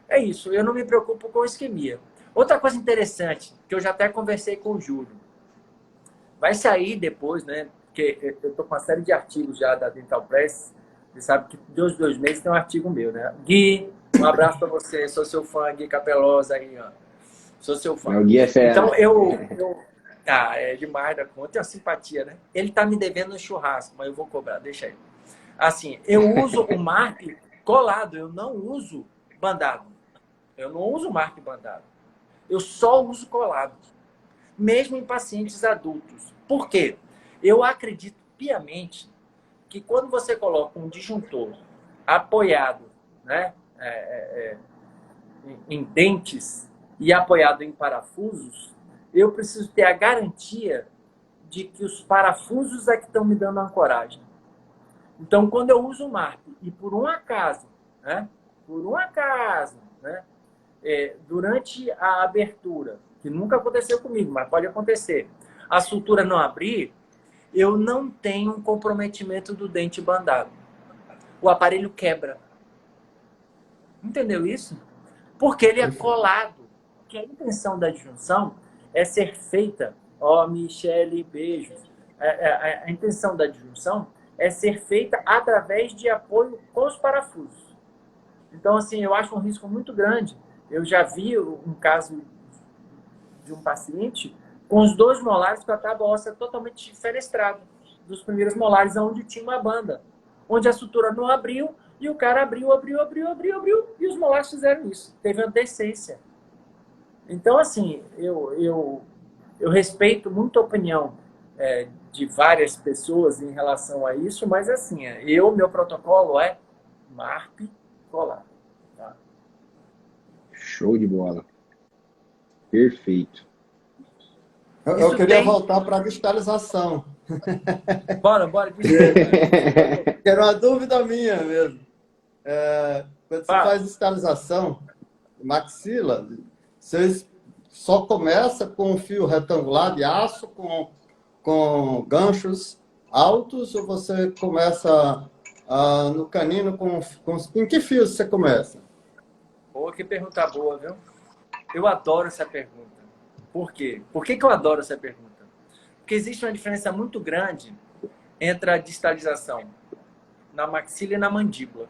é isso. Eu não me preocupo com isquemia. Outra coisa interessante, que eu já até conversei com o Júlio. Vai sair depois, né? Porque eu estou com uma série de artigos já da Dental Press. Você sabe que de 2 meses tem um artigo meu, né? Gui, um abraço para você. Sou seu fã, Gui Capelosa aí, ó. Sou seu fã. O Gui é fera. Então, é demais da conta. Tem uma simpatia, né? Ele tá me devendo um churrasco, mas eu vou cobrar, deixa aí. Assim, eu uso o MARP colado, eu não uso bandado. Eu não uso MARP bandado. Eu só uso colado. Mesmo em pacientes adultos. Por quê? Eu acredito piamente que quando você coloca um disjuntor apoiado, né, em dentes e apoiado em parafusos, eu preciso ter a garantia de que os parafusos é que estão me dando ancoragem. Então, quando eu uso o MARP e por um acaso, né, durante a abertura, que nunca aconteceu comigo, mas pode acontecer, a sutura não abrir, eu não tenho um comprometimento do dente bandado. O aparelho quebra. Entendeu isso? Porque ele é colado. Porque a intenção da disjunção é ser feita... Ó, Michele, beijos. A intenção da disjunção é ser feita através de apoio com os parafusos. Então, assim, eu acho um risco muito grande. Eu já vi um caso de um paciente com os 2 molares com a tábua óssea totalmente fenestrada, dos primeiros molares, onde tinha uma banda, onde a sutura não abriu, e o cara abriu, e os molares fizeram isso. Teve uma decência. Então, assim, eu respeito muito a opinião de várias pessoas em relação a isso, mas, assim, meu protocolo é MARP colar. Tá? Show de bola. Perfeito. Eu queria voltar para a digitalização. Bora. Era uma dúvida minha mesmo. Quando você faz digitalização, maxila, você só começa com um fio retangular de aço, com ganchos altos, ou você começa no canino em que fios você começa? Pô, que pergunta boa, viu? Eu adoro essa pergunta. Por quê? Por que eu adoro essa pergunta? Porque existe uma diferença muito grande entre a distalização na maxila e na mandíbula.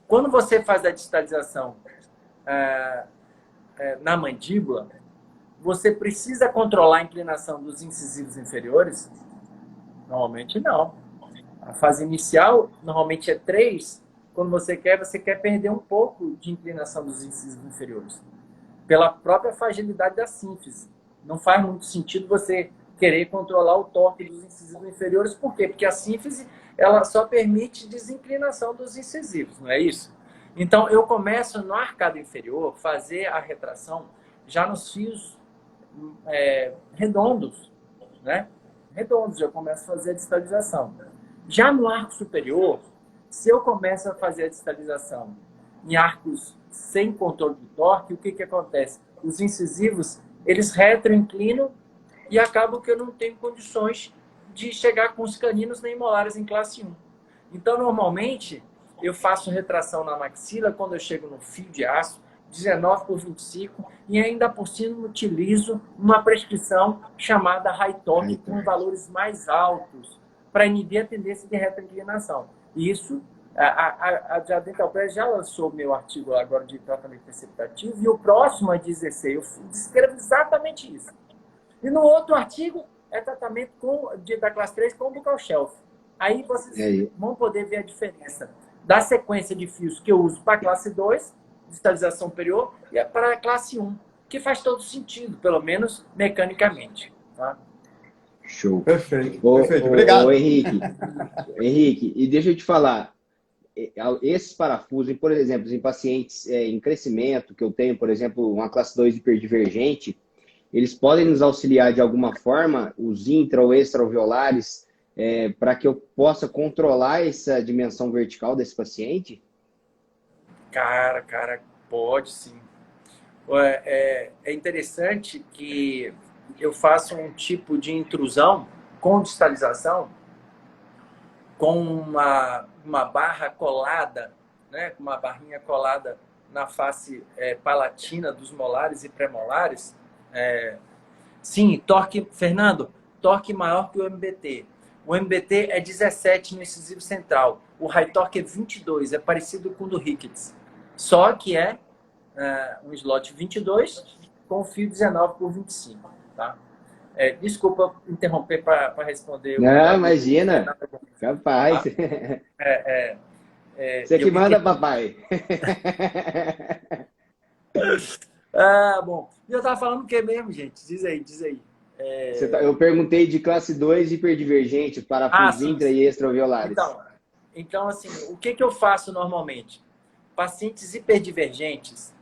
Quando você faz a distalização na mandíbula, você precisa controlar a inclinação dos incisivos inferiores? Normalmente não. A fase inicial normalmente é 3. Quando você quer perder um pouco de inclinação dos incisivos inferiores. Pela própria fragilidade da sínfise. Não faz muito sentido você querer controlar o torque dos incisivos inferiores. Por quê? Porque a sínfise ela só permite desinclinação dos incisivos, não é isso? Então, eu começo no arcado inferior, fazer a retração já nos fios redondos, né? Redondos, eu começo a fazer a distalização. Já no arco superior, se eu começo a fazer a distalização em arcos sem controle do torque, o que acontece? Os incisivos, eles retroinclinam e acabam que eu não tenho condições de chegar com os caninos nem molares em classe 1. Então, normalmente, eu faço retração na maxila quando eu chego no fio de aço, 19 por 25, e ainda por cima utilizo uma prescrição chamada high torque com valores mais altos para inibir a tendência de retroinclinação. Isso, a Dental Press já lançou meu artigo agora de tratamento preceptativo, e o próximo, a 16, eu descrevo exatamente isso. E no outro artigo, é tratamento da classe 3 com o buccal shelf. Aí vocês vão poder ver a diferença da sequência de fios que eu uso para a classe 2, distalização superior, e para a classe 1, que faz todo sentido, pelo menos mecanicamente. Tá? Show. Perfeito. Obrigado. Henrique, e deixa eu te falar, esses parafusos, por exemplo, em pacientes em crescimento, que eu tenho, por exemplo, uma classe 2 hiperdivergente, eles podem nos auxiliar de alguma forma, os intra ou extra-alveolares, para que eu possa controlar essa dimensão vertical desse paciente? Cara, pode sim. É interessante que eu faço um tipo de intrusão com distalização, com uma barra colada, né? Uma barrinha colada na face palatina dos molares e premolares. Sim, torque, Fernando, torque maior que o MBT. O MBT é 17 no incisivo central. O high torque é 22, é parecido com o do Ricketts. Só que é um slot 22 com fio 19 por 25. Tá? Desculpa interromper para responder. Não, imagina. Capaz. Você que manda, papai. Bom. E eu estava falando o que mesmo, gente? Diz aí. Eu perguntei de classe 2 hiperdivergente, parafusos intra e extraviolares. Então, assim, o que eu faço normalmente? Pacientes hiperdivergentes,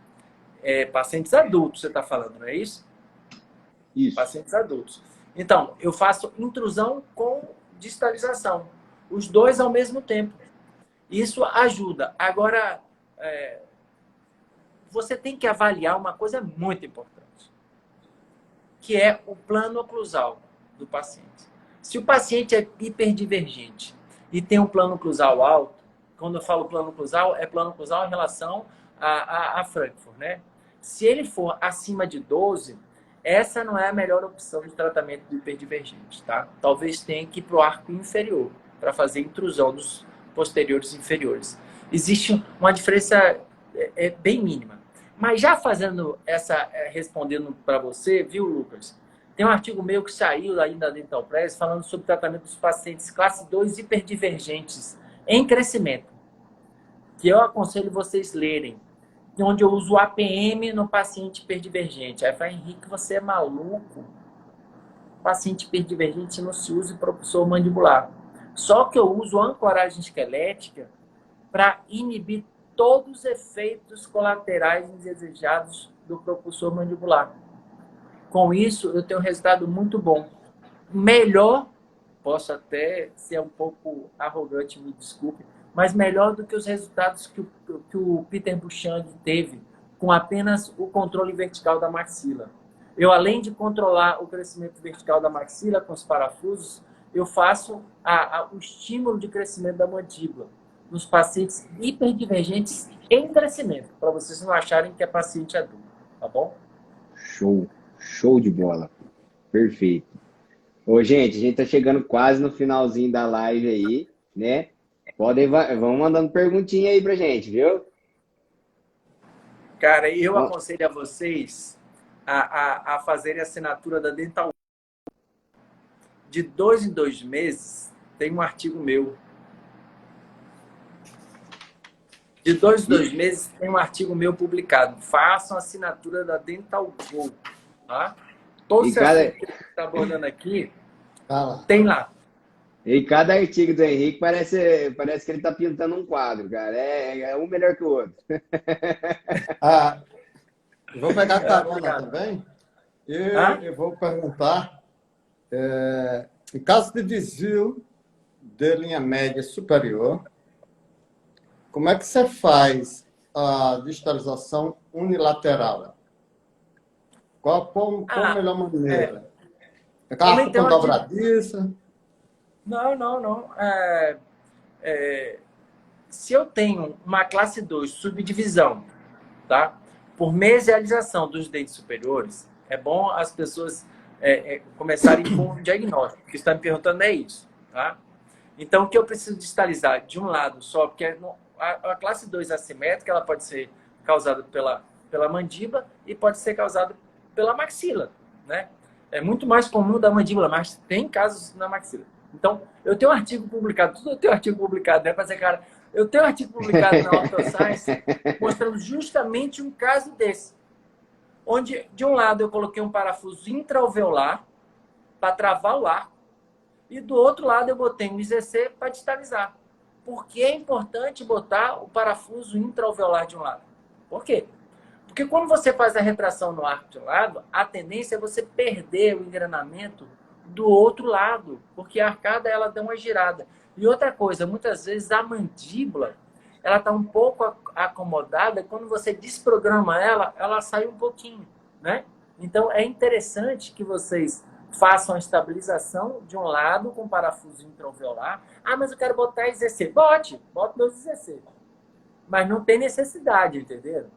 pacientes adultos, você está falando, não é isso? Isso. Pacientes adultos. Então, eu faço intrusão com distalização. Os dois ao mesmo tempo. Isso ajuda. Agora, você tem que avaliar uma coisa muito importante, que é o plano oclusal do paciente. Se o paciente é hiperdivergente e tem um plano cruzal alto, quando eu falo plano cruzal, é plano cruzal em relação a Frankfurt, né? Se ele for acima de 12, essa não é a melhor opção de tratamento do hiperdivergente, tá? Talvez tenha que ir para o arco inferior, para fazer intrusão dos posteriores inferiores. Existe uma diferença bem mínima. Mas já fazendo respondendo para você, viu, Lucas? Tem um artigo meu que saiu aí da Dental Press falando sobre tratamento dos pacientes classe 2 hiperdivergentes em crescimento, que eu aconselho vocês lerem, onde eu uso o APM no paciente hiperdivergente. Aí fala, Henrique, você é maluco? Paciente hiperdivergente não se usa propulsor mandibular. Só que eu uso ancoragem esquelética para inibir todos os efeitos colaterais indesejados do propulsor mandibular. Com isso, eu tenho um resultado muito bom. Melhor, posso até ser um pouco arrogante, me desculpe, mas melhor do que os resultados que o Peter Buchang teve com apenas o controle vertical da maxila. Eu, além de controlar o crescimento vertical da maxila com os parafusos, eu faço o estímulo de crescimento da mandíbula nos pacientes hiperdivergentes em crescimento, para vocês não acharem que é paciente adulto, tá bom? Show, show de bola. Perfeito. Ô, gente, a gente tá chegando quase no finalzinho da live aí, né? Vão mandando perguntinha aí pra gente, viu? Cara, eu aconselho a vocês a fazerem a assinatura da Dental. De 2 em 2 meses, tem um artigo meu. De 2 em 2 meses, tem um artigo meu publicado. Façam a assinatura da Dental Go, tá? Todo esse assunto que a gente está abordando aqui, tem lá. E cada artigo do Henrique parece que ele está pintando um quadro, cara. É um melhor que o outro. Vou pegar carona também. Eu vou perguntar, em caso de desvio de linha média superior, como é que você faz a distalização unilateral? Qual a melhor maneira? Aquela arco com dobradiça? Não. Se eu tenho uma classe 2 subdivisão, tá? Por mesialização dos dentes superiores, é bom as pessoas começarem com um diagnóstico. O que está me perguntando é isso, tá? Então, o que eu preciso distalizar de um lado só, porque a classe 2 assimétrica, ela pode ser causada pela mandíbula e pode ser causada pela maxila, né? É muito mais comum da mandíbula, mas tem casos na maxila. Então, eu tenho um artigo publicado, tudo eu tenho um artigo publicado, né? Para ser cara, eu tenho um artigo publicado na Orthoscience mostrando justamente um caso desse. Onde, de um lado, eu coloquei um parafuso intraalveolar para travar o ar, e do outro lado eu botei um IZC para distalizar. Por que é importante botar o parafuso intraalveolar de um lado? Por quê? Porque quando você faz a retração no arco de um lado, a tendência é você perder o engrenamento do outro lado, porque a arcada ela dá uma girada. E outra coisa, muitas vezes a mandíbula ela está um pouco acomodada, quando você desprograma ela sai um pouquinho, né? Então é interessante que vocês façam a estabilização de um lado com parafuso intraalveolar. Mas eu quero botar IZC. Bota meus IZC. Mas não tem necessidade, entenderam?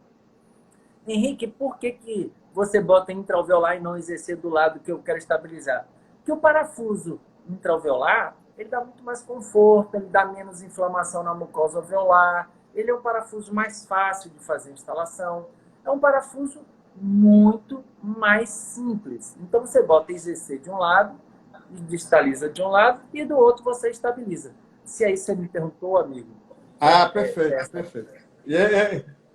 Henrique, por que você bota intraalveolar e não IZC do lado que eu quero estabilizar? Porque o parafuso intraalveolar, ele dá muito mais conforto, ele dá menos inflamação na mucosa alveolar, ele é um parafuso mais fácil de fazer instalação, é um parafuso muito mais simples. Então você bota IZC de um lado, distaliza de um lado, e do outro você estabiliza. Se aí você me perguntou, amigo. Perfeito.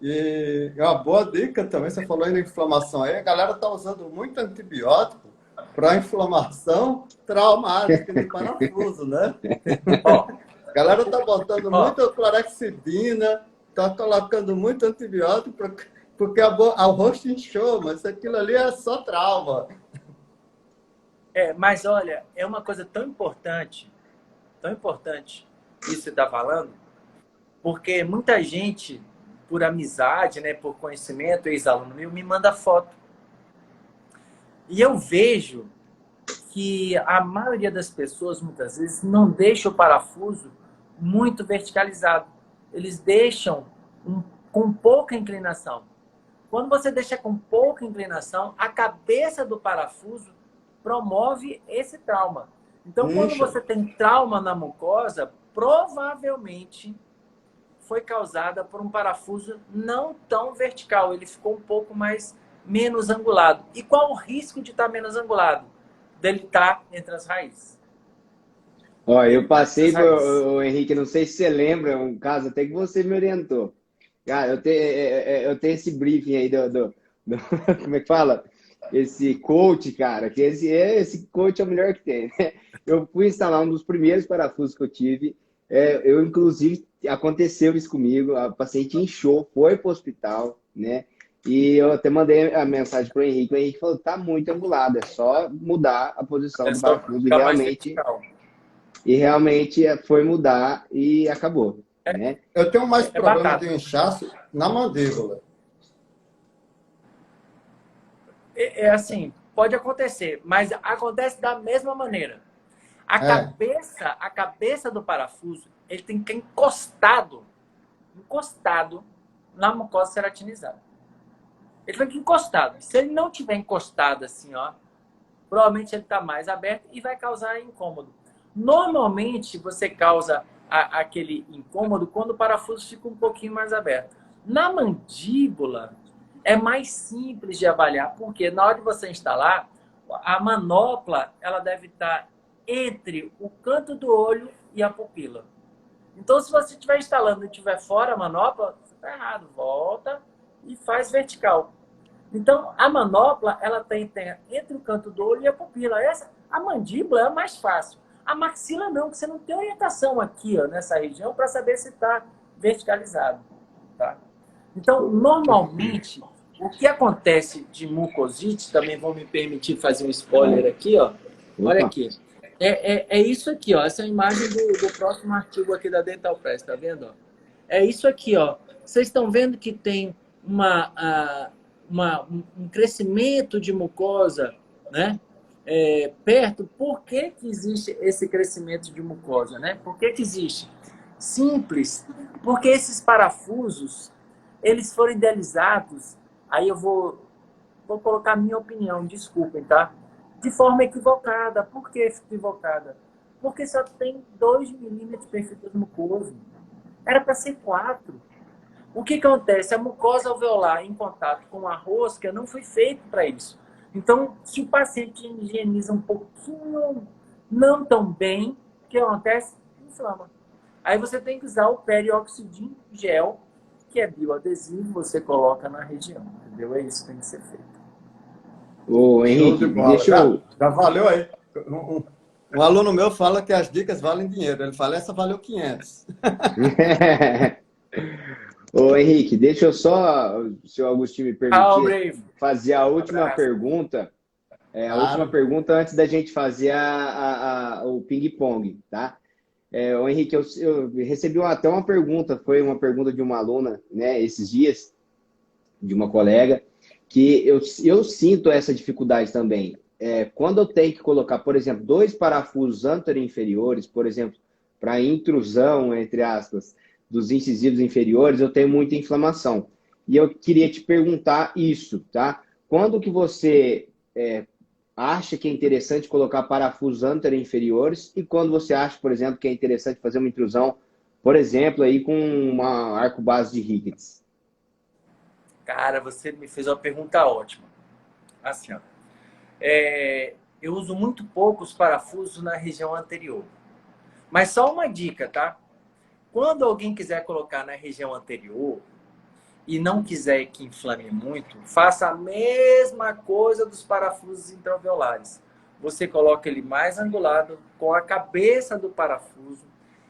E uma boa dica também, você falou aí da inflamação aí, a galera está usando muito antibiótico para inflamação traumática de parafuso, né? A galera está botando muita clorexidina, está colocando muito antibiótico porque o rosto inchou, mas aquilo ali é só trauma. Mas olha, é uma coisa tão importante isso que você está falando, porque muita gente, por amizade, né, por conhecimento, ex-aluno meu, me manda foto. E eu vejo que a maioria das pessoas, muitas vezes, não deixa o parafuso muito verticalizado. Eles deixam com pouca inclinação. Quando você deixa com pouca inclinação, a cabeça do parafuso promove esse trauma. Então, quando você tem trauma na mucosa, provavelmente foi causada por um parafuso não tão vertical. Ele ficou um pouco menos angulado. E qual o risco de estar menos angulado? Dele estar entre as raízes. Ó, eu passei por, Henrique, não sei se você lembra, um caso até que você me orientou. Cara, eu tenho esse briefing aí como é que fala? Esse coach, cara, que esse coach é o melhor que tem, né? Eu fui instalar um dos primeiros parafusos que eu tive. Inclusive, aconteceu isso comigo. A paciente inchou, foi para o hospital, né? E eu até mandei a mensagem para o Henrique. O Henrique falou: tá muito angulado, é só mudar a posição do parafuso. E realmente foi mudar e acabou, né? Eu tenho mais problema de inchaço na mandíbula. Assim, pode acontecer, mas acontece da mesma maneira. A cabeça do parafuso, ele tem que ficar encostado na mucosa ceratinizada. Ele tem que encostado. Se ele não tiver encostado assim, ó, provavelmente ele está mais aberto e vai causar incômodo. Normalmente, você causa aquele incômodo quando o parafuso fica um pouquinho mais aberto. Na mandíbula, é mais simples de avaliar, porque na hora de você instalar, a manopla ela deve estar entre o canto do olho e a pupila. Então, se você estiver instalando e estiver fora a manopla, você está errado. Volta e faz vertical. Então, a manopla ela tem entre o canto do olho e a pupila. A mandíbula é a mais fácil. A maxila não, porque você não tem orientação aqui, ó, nessa região, para saber se está verticalizado. Tá? Então, normalmente, o que acontece de mucosite, também vão me permitir fazer um spoiler aqui, ó. Olha aqui. É isso aqui, ó. Essa é a imagem do próximo artigo aqui da Dental Press, tá vendo? Ó? É isso aqui, ó. Vocês estão vendo que tem um crescimento de mucosa, né? Perto. Por que existe esse crescimento de mucosa, né? Por que existe? Simples. Porque esses parafusos, eles foram idealizados, aí eu vou colocar a minha opinião, desculpem, tá? De forma equivocada. Por que equivocada? Porque só tem 2 milímetros de perfil mucoso. Era para ser 4. O que acontece? A mucosa alveolar em contato com a rosca não foi feito para isso. Então, se o paciente higieniza um pouquinho, não tão bem, o que acontece? Inflama. Aí você tem que usar o perioxidin gel, que é bioadesivo, você coloca na região. Entendeu? É isso que tem que ser feito. Ô, Henrique, deixa eu... Já valeu aí. Um aluno meu fala que as dicas valem dinheiro. Ele fala, essa valeu 500. Ô, Henrique, deixa eu só, se o senhor Agostinho me permitir, fazer a última pergunta. A última pergunta antes da gente fazer o ping-pong, tá? Ô, Henrique, eu recebi até uma pergunta, foi uma pergunta de uma aluna, né, esses dias, de uma colega, que eu sinto essa dificuldade também. Quando eu tenho que colocar, por exemplo, 2 parafusos anterior-inferiores, por exemplo, para intrusão, entre aspas, dos incisivos inferiores, eu tenho muita inflamação. E eu queria te perguntar isso, tá? Quando que você acha que é interessante colocar parafusos anterior-inferiores e quando você acha, por exemplo, que é interessante fazer uma intrusão, por exemplo, aí com uma arcobase de Ricketts? Cara, você me fez uma pergunta ótima. Assim, ó. Eu uso muito poucos parafusos na região anterior. Mas só uma dica, tá? Quando alguém quiser colocar na região anterior e não quiser que inflame muito, faça a mesma coisa dos parafusos intraalveolares. Você coloca ele mais angulado, com a cabeça do parafuso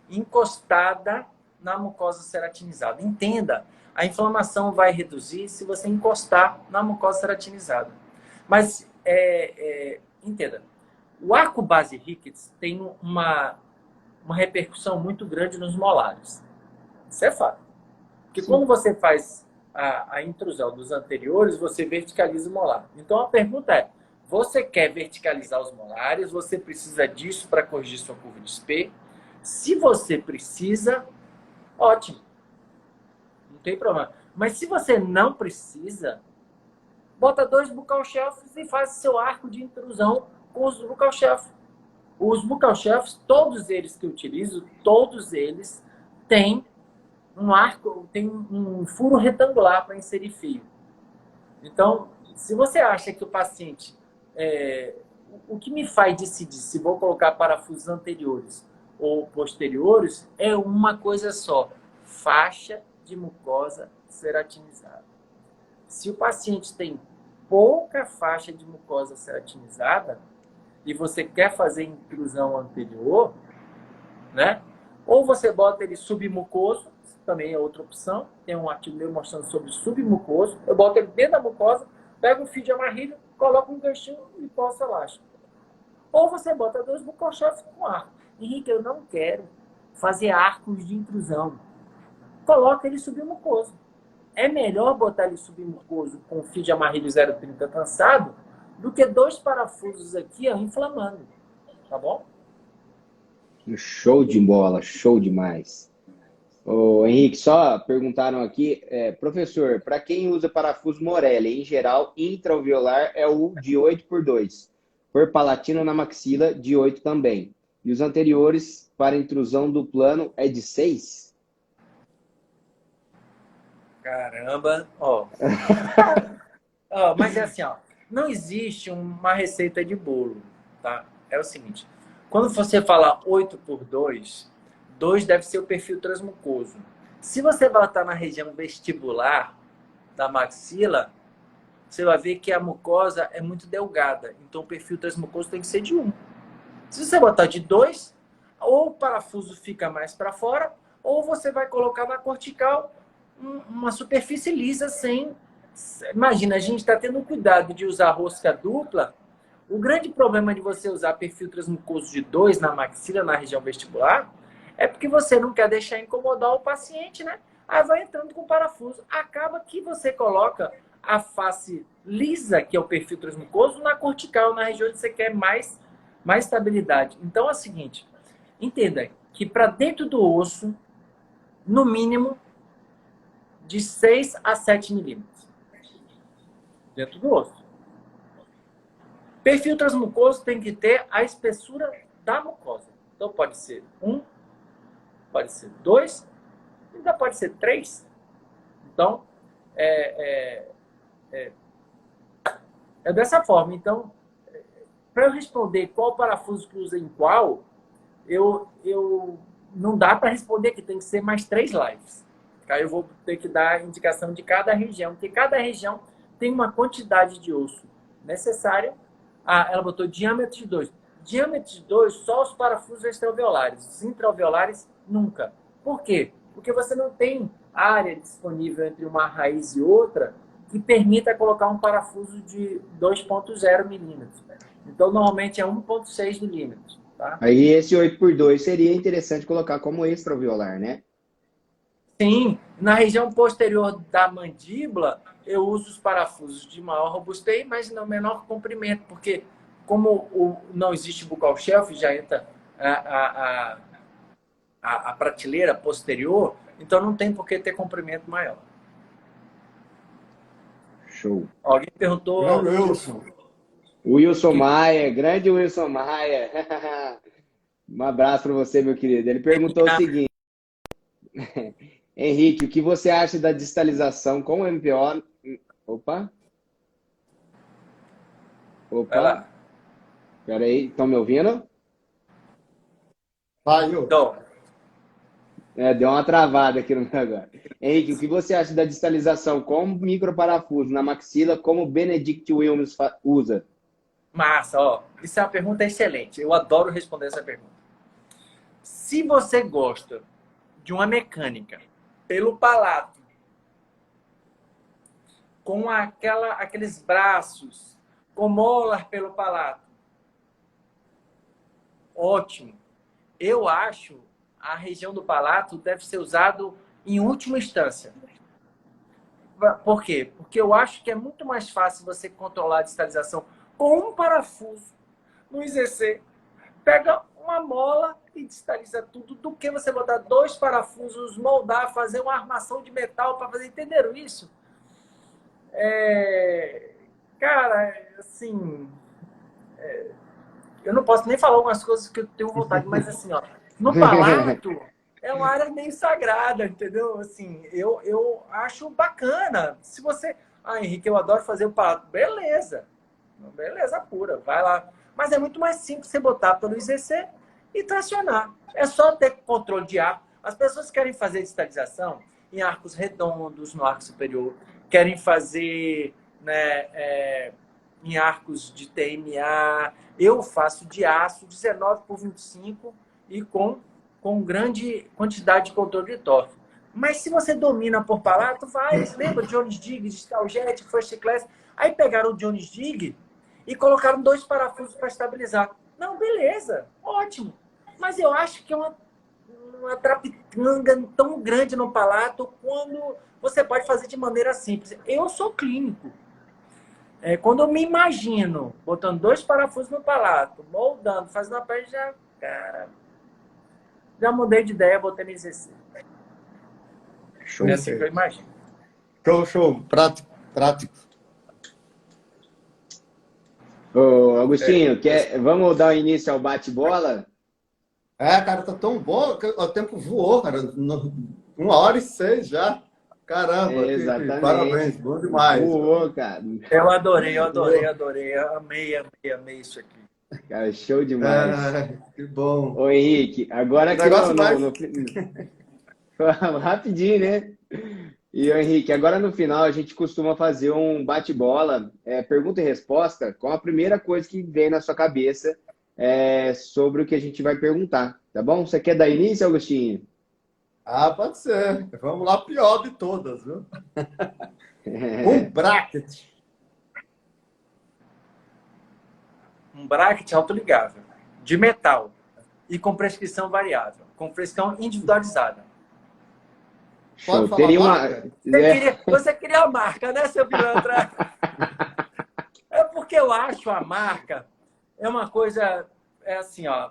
encostada na mucosa ceratinizada. Entenda, a inflamação vai reduzir se você encostar na mucosa ceratinizada. Mas, entenda, o arco base Ricketts tem uma repercussão muito grande nos molares. Isso é fato. Porque quando você faz a intrusão dos anteriores, você verticaliza o molar. Então, a pergunta é, Você quer verticalizar os molares, você precisa disso para corrigir sua curva de SP. Se você precisa, ótimo. Não tem problema. Mas se você não precisa, bota 2 buccal shelves e faz seu arco de intrusão com os buccal shelves. Os buccal shelves, todos eles que eu utilizo, todos eles têm um arco, tem um furo retangular para inserir fio. Então, se você acha que o paciente... o que me faz decidir se vou colocar parafusos anteriores ou posteriores é uma coisa só: faixa de mucosa ceratinizada. Se o paciente tem pouca faixa de mucosa ceratinizada e você quer fazer intrusão anterior, né? Ou você bota ele submucoso, também é outra opção. Tem um artigo meu mostrando sobre submucoso. Eu boto ele dentro da mucosa, pego um fio de amarrilho, coloca um ganchinho e posta elástico. Ou você bota 2 buccal shelves com arco. Henrique, eu não quero fazer arcos de intrusão. Coloca ele submucoso. É melhor botar ele submucoso com fio de amarrilho 0,30 trançado do que 2 parafusos aqui ó, inflamando. Tá bom? Show de bola, show demais. Ô, Henrique, só perguntaram aqui, professor, para quem usa parafuso Morelli, em geral, intraalveolar é o de 8x2, por palatina na maxila, de 8 também. E os anteriores, para intrusão do plano, é de 6? Caramba, ó. Mas é assim, ó, não existe uma receita de bolo, tá? É o seguinte, quando você fala 8x2, 2 deve ser o perfil transmucoso. Se você vai estar na região vestibular da maxila, você vai ver que a mucosa é muito delgada. Então, o perfil transmucoso tem que ser de 1. Se você botar de 2, ou o parafuso fica mais para fora, ou você vai colocar na cortical uma superfície lisa sem... Imagina, a gente está tendo cuidado de usar rosca dupla. O grande problema de você usar perfil transmucoso de 2 na maxila, na região vestibular, é porque você não quer deixar incomodar o paciente, né? Aí vai entrando com parafuso. Acaba que você coloca a face lisa, que é o perfil transmucoso, na cortical, na região onde você quer mais estabilidade. Então é o seguinte, entenda que para dentro do osso, no mínimo, de 6 a 7 milímetros. Dentro do osso. Perfil transmucoso tem que ter a espessura da mucosa. Então pode ser 1, pode ser 2, ainda pode ser 3. Então, é dessa forma. Então, para eu responder qual parafuso que usa em qual, eu não dá para responder que tem que ser mais 3 lives. Aí eu vou ter que dar a indicação de cada região, porque cada região tem uma quantidade de osso necessária. Ela botou diâmetro de 2. Diâmetro de 2, só os parafusos extraalveolares. Os intraalveolares, nunca. Por quê? Porque você não tem área disponível entre uma raiz e outra que permita colocar um parafuso de 2,0 milímetros. Então, normalmente é 1,6 milímetros. Tá? Aí esse 8x2 seria interessante colocar como extraalveolar, né? Sim, na região posterior da mandíbula, eu uso os parafusos de maior robustez, mas no menor comprimento, porque como não existe buccal shelf, já entra a prateleira posterior, então não tem por que ter comprimento maior. Show. Alguém perguntou... Wilson Maia, grande Wilson Maia. Um abraço para você, meu querido. Ele perguntou o seguinte... Henrique, o que você acha da distalização com o MPO? Opa. Espera aí, estão me ouvindo? Vai, Will. Então, deu uma travada aqui no meu agora. Henrique, o que você acha da distalização com microparafuso na maxila, como o Benedict Williams usa? Massa, ó. Isso é uma pergunta excelente. Eu adoro responder essa pergunta. Se você gosta de uma mecânica pelo palato, com aqueles braços, com molar pelo palato, ótimo. Eu acho a região do palato deve ser usado em última instância. Por quê? Porque eu acho que é muito mais fácil você controlar a distalização com um parafuso no IZC, pega uma mola e digitaliza tudo, do que você botar 2 parafusos, moldar, fazer uma armação de metal para fazer. Entenderam isso? Cara, assim, eu não posso nem falar algumas coisas que eu tenho vontade, mas assim, ó, no palato é uma área meio sagrada, entendeu? Assim, eu acho bacana. Se você... Henrique, eu adoro fazer o palato. Beleza. Beleza pura, vai lá. Mas é muito mais simples você botar pelo IZC e tracionar. É só ter controle de ar. As pessoas querem fazer digitalização em arcos redondos, no arco superior, querem fazer, né, em arcos de TMA. Eu faço de aço 19 por 25 e com grande quantidade de controle de torque. Mas se você domina por palato, vai. Lembra Jones Dig, Staljet, First Class? Aí pegaram o Jones Dig e colocaram 2 parafusos para estabilizar. Não, beleza, ótimo. Mas eu acho que é uma trapicanga tão grande no palato quando você pode fazer de maneira simples. Eu sou clínico. Quando eu me imagino botando 2 parafusos no palato, moldando, fazendo a pele, já mudei de ideia, botei no IZC. Show. É assim que eu imagino. Show. Prático. Ô, Agostinho, vamos dar início ao bate-bola? Cara, tá tão bom que o tempo voou, cara. 1h06 já. Caramba, Exatamente. Parabéns, bom demais. Voou, cara. Eu adorei. Amei isso aqui. Cara, show demais. Que bom. Ô, Henrique, agora aqui rapidinho, né? E, Henrique, agora no final a gente costuma fazer um bate-bola, pergunta e resposta, com a primeira coisa que vem na sua cabeça sobre o que a gente vai perguntar, tá bom? Você quer dar início, Agostinho? Pode ser. Vamos lá, pior de todas, viu? Um bracket. Um bracket autoligável, de metal e com prescrição variável, com prescrição individualizada. Pode falar Teria marca? Você queria a marca, né, seu pilantra? É porque eu acho a marca é uma coisa, assim, ó.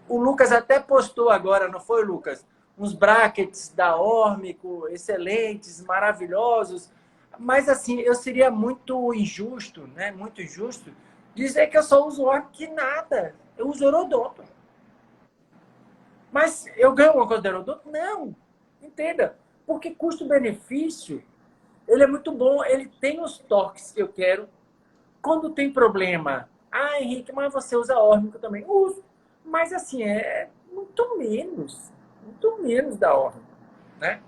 O Lucas até postou agora, não foi, Lucas? Uns brackets da Órmico, excelentes, maravilhosos. Mas, assim, eu seria muito injusto, né? Muito injusto dizer que eu só uso Órmico que nada. Eu uso Eurodonto. Mas eu ganho alguma coisa do Eurodonto? Não. Entenda. Porque custo-benefício, ele é muito bom. Ele tem os torques que eu quero. Quando tem problema, Henrique, mas você usa Órmico também? Uso. Mas, assim, é muito menos da Órmico, né?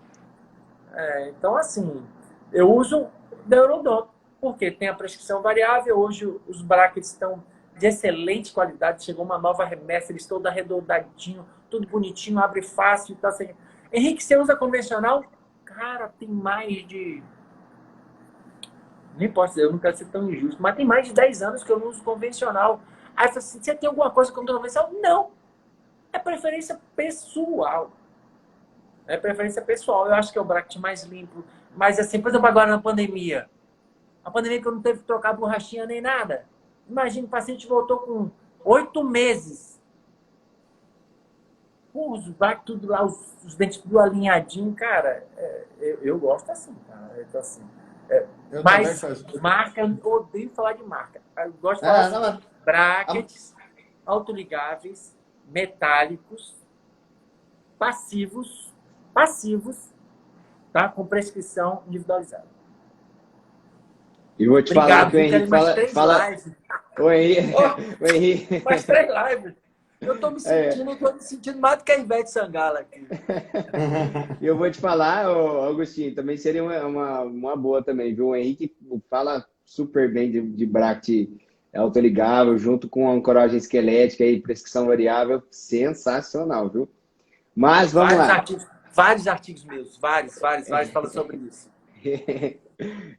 Então, assim, eu uso da Eurodonto, porque tem a prescrição variável. Hoje os brackets estão de excelente qualidade. Chegou uma nova remessa, eles todos arredondadinho, tudo bonitinho, abre fácil. Então, assim, Henrique, você usa convencional? Cara, tem mais de... Nem posso dizer, eu não quero ser tão injusto, mas tem mais de 10 anos que eu não uso convencional. Aí eu falei assim, você tem alguma coisa contra convencional? Não. É preferência pessoal. É preferência pessoal. Eu acho que é o bracket mais limpo. Mas, assim, por exemplo, agora na pandemia. A pandemia que eu não teve que trocar borrachinha nem nada. Imagina, o paciente voltou com 8 meses. Os brackets tudo lá, os dentes tudo alinhadinho, cara. Eu gosto assim, cara. Então, assim... Mas marca, eu odeio falar de marca. Eu gosto de falar assim, brackets autoligáveis, metálicos, passivos, tá? Com prescrição individualizada. E vou te falar que o Henrique fala... O Henrique... Mais 3 lives. Eu tô me sentindo mais do que a Ivete Sangalo aqui. E eu vou te falar, Agostinho, também seria uma boa também, viu? O Henrique fala super bem de bracket autoligável, junto com ancoragem esquelética e prescrição variável, sensacional, viu? Mas vamos lá. Vários artigos meus, vários falam sobre isso.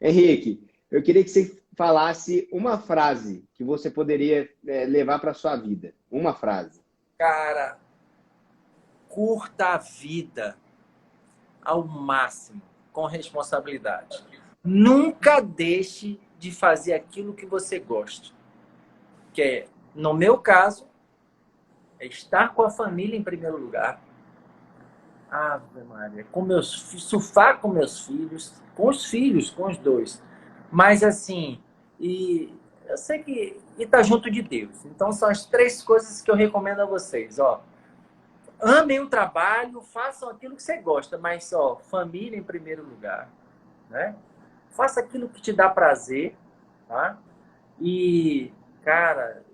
Henrique, eu queria que você falasse uma frase que você poderia levar para sua vida. Uma frase. Cara, curta a vida ao máximo, com responsabilidade. Nunca deixe de fazer aquilo que você gosta. Que é, no meu caso, é estar com a família em primeiro lugar. Ave Maria, surfar com meus filhos, com os dois. Mas assim, e eu sei que tá junto de Deus. Então são as 3 coisas que eu recomendo a vocês, ó. Amem o trabalho, façam aquilo que você gosta, mas ó, família em primeiro lugar, né? Faça aquilo que te dá prazer, tá? E, cara,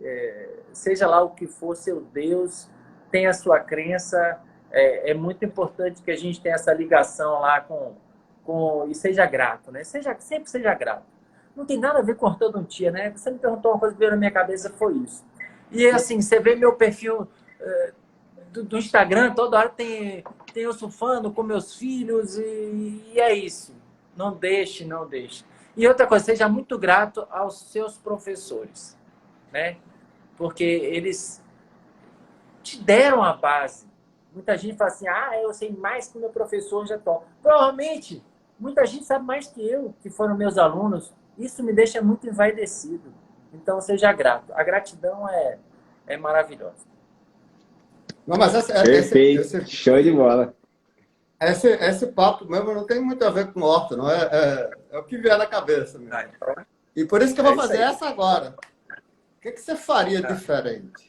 seja lá o que for seu Deus, tenha a sua crença. É muito importante que a gente tenha essa ligação lá e seja grato, né? Sempre seja grato. Não tem nada a ver com ortodontia, né? Você me perguntou uma coisa que veio na minha cabeça, foi isso. E assim, você vê meu perfil do Instagram, toda hora tem eu surfando com meus filhos e é isso. Não deixe, não deixe. E outra coisa, seja muito grato aos seus professores, né? Porque eles te deram a base. Muita gente fala assim, eu sei mais que o meu professor já toca. Provavelmente, muita gente sabe mais que eu, que foram meus alunos. Isso me deixa muito envaidecido. Então, seja grato. A gratidão é maravilhosa. Não, mas Perfeito, show de bola. Esse papo mesmo não tem muito a ver com horta, não é o que vier na cabeça mesmo. E por isso que eu vou fazer essa agora. O que você faria diferente?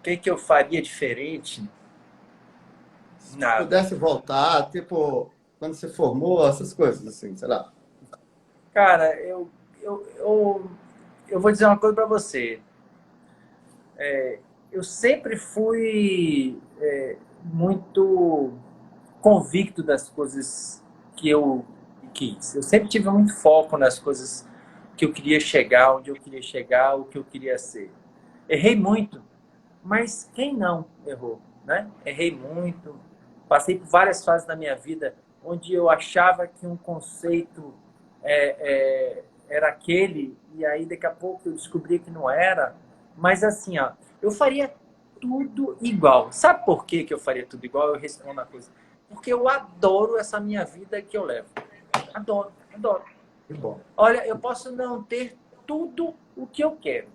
O que eu faria diferente? Nada. Se pudesse voltar, tipo, quando você formou, essas coisas assim, sei lá. Cara, eu vou dizer uma coisa para você. Eu sempre fui muito convicto das coisas que eu quis. Eu sempre tive muito foco nas coisas que eu queria chegar, onde eu queria chegar, o que eu queria ser. Errei muito, mas quem não errou, né? Errei muito, passei por várias fases da minha vida onde eu achava que um conceito era aquele, e aí daqui a pouco eu descobri que não era. Mas assim, ó, eu faria tudo igual. Sabe por que eu faria tudo igual? Eu respondo a coisa. Porque eu adoro essa minha vida que eu levo. Adoro, adoro. Que bom. Olha, eu posso não ter tudo o que eu quero,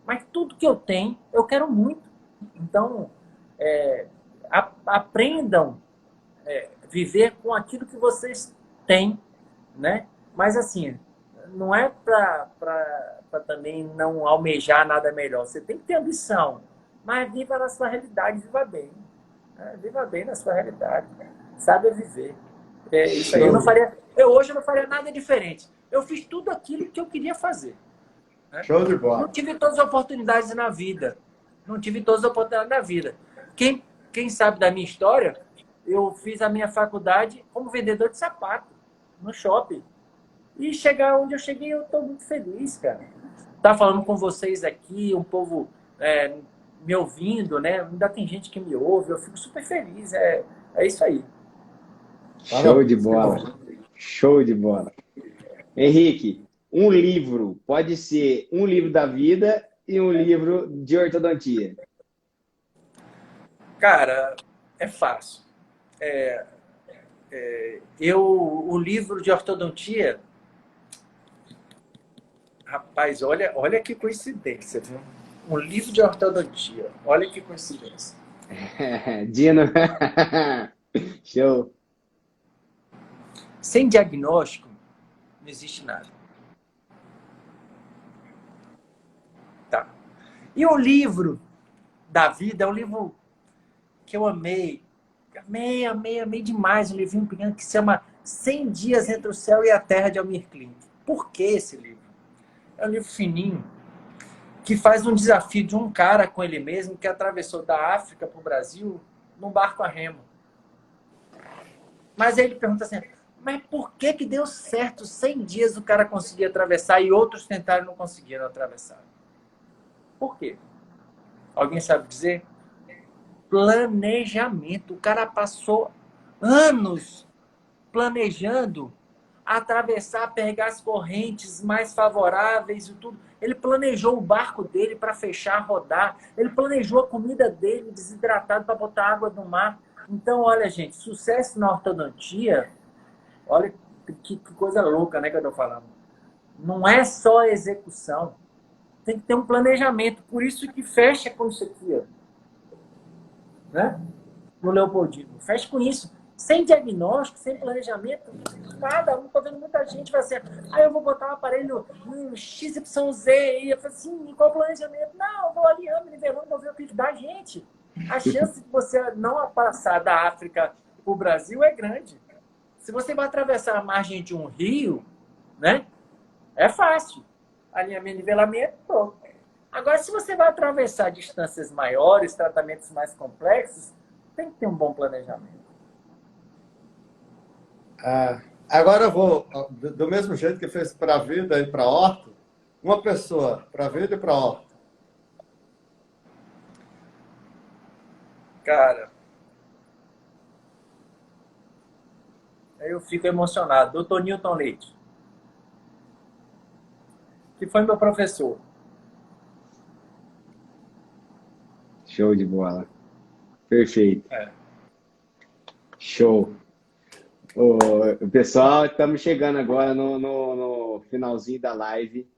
mas tudo que eu tenho, eu quero muito. Então, aprendam viver com aquilo que vocês têm, né? Mas assim, não é para também não almejar nada melhor. Você tem que ter ambição, mas viva na sua realidade, viva bem. Viva bem na sua realidade. Sabe viver. Isso aí. Hoje eu não faria nada diferente. Eu fiz tudo aquilo que eu queria fazer. Né? Show de bola. Não tive todas as oportunidades na vida. Não tive todas as oportunidades na vida. Quem sabe da minha história, eu fiz a minha faculdade como vendedor de sapato no shopping. E chegar onde eu cheguei, eu estou muito feliz, cara. Tá falando com vocês aqui, um povo me ouvindo, né? Ainda tem gente que me ouve, eu fico super feliz. É isso aí. Show de bola. Show de bola. Henrique, um livro pode ser um livro da vida e um livro de ortodontia. Cara, é fácil. O livro de ortodontia, rapaz, olha que coincidência, viu? Um livro de ortodontia, olha que coincidência. Dino, show. Sem diagnóstico, não existe nada. Tá. E o livro da vida é um livro que eu amei. Amei demais. Um livrinho pequeno que se chama 100 Dias Entre o Céu e a Terra, de Almir Klink. Por que esse livro? É um livro fininho, que faz um desafio de um cara com ele mesmo, que atravessou da África para o Brasil num barco a remo. Mas aí ele pergunta assim, mas por que deu certo 100 dias o cara conseguia atravessar e outros tentaram e não conseguiram atravessar? Por quê? Alguém sabe dizer? Planejamento. O cara passou anos planejando atravessar, pegar as correntes mais favoráveis e tudo. Ele planejou o barco dele para fechar, rodar. Ele planejou a comida dele desidratado para botar água no mar. Então, olha, gente, sucesso na ortodontia Olha que coisa louca, né, que eu tô falando. Não é só a execução. Tem que ter um planejamento. Por isso que fecha com isso aqui, ó, né? No Leopoldino. Fecha com isso. Sem diagnóstico, sem planejamento, nada. Não tô vendo muita gente vai assim, eu vou botar um aparelho XYZ. E eu falo assim, qual o planejamento? Não, eu vou alinhando, nivelando, vou ver o que dá, gente. A chance de você não passar da África para o Brasil é grande. Se você vai atravessar a margem de um rio, né? É fácil. Alinhamento, nivelamento, pronto. Agora, se você vai atravessar distâncias maiores, tratamentos mais complexos, tem que ter um bom planejamento. Agora eu vou, do mesmo jeito que fez para a vida e para a horta, uma pessoa para a vida e para a horta. Cara, eu fico emocionado. Dr. Newton Leite, que foi meu professor. Show de bola. Perfeito. Show. O pessoal, estamos chegando agora no finalzinho da live,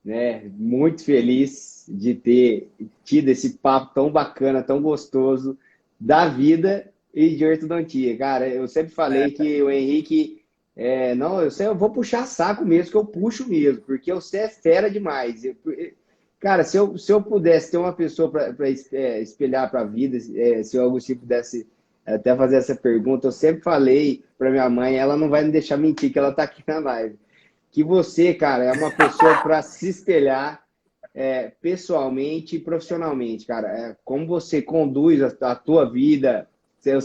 né? Muito feliz de ter tido esse papo tão bacana, tão gostoso da vida e de ortodontia. Cara, eu sempre falei que o Henrique, não, eu vou puxar saco mesmo, que eu puxo mesmo, porque você é fera demais. Cara, se eu pudesse ter uma pessoa para espelhar para a vida, se o Agostinho pudesse até fazer essa pergunta, eu sempre falei para minha mãe, ela não vai me deixar mentir, que ela está aqui na live, que você, cara, é uma pessoa para se espelhar pessoalmente e profissionalmente, cara. Como você conduz a tua vida. Eu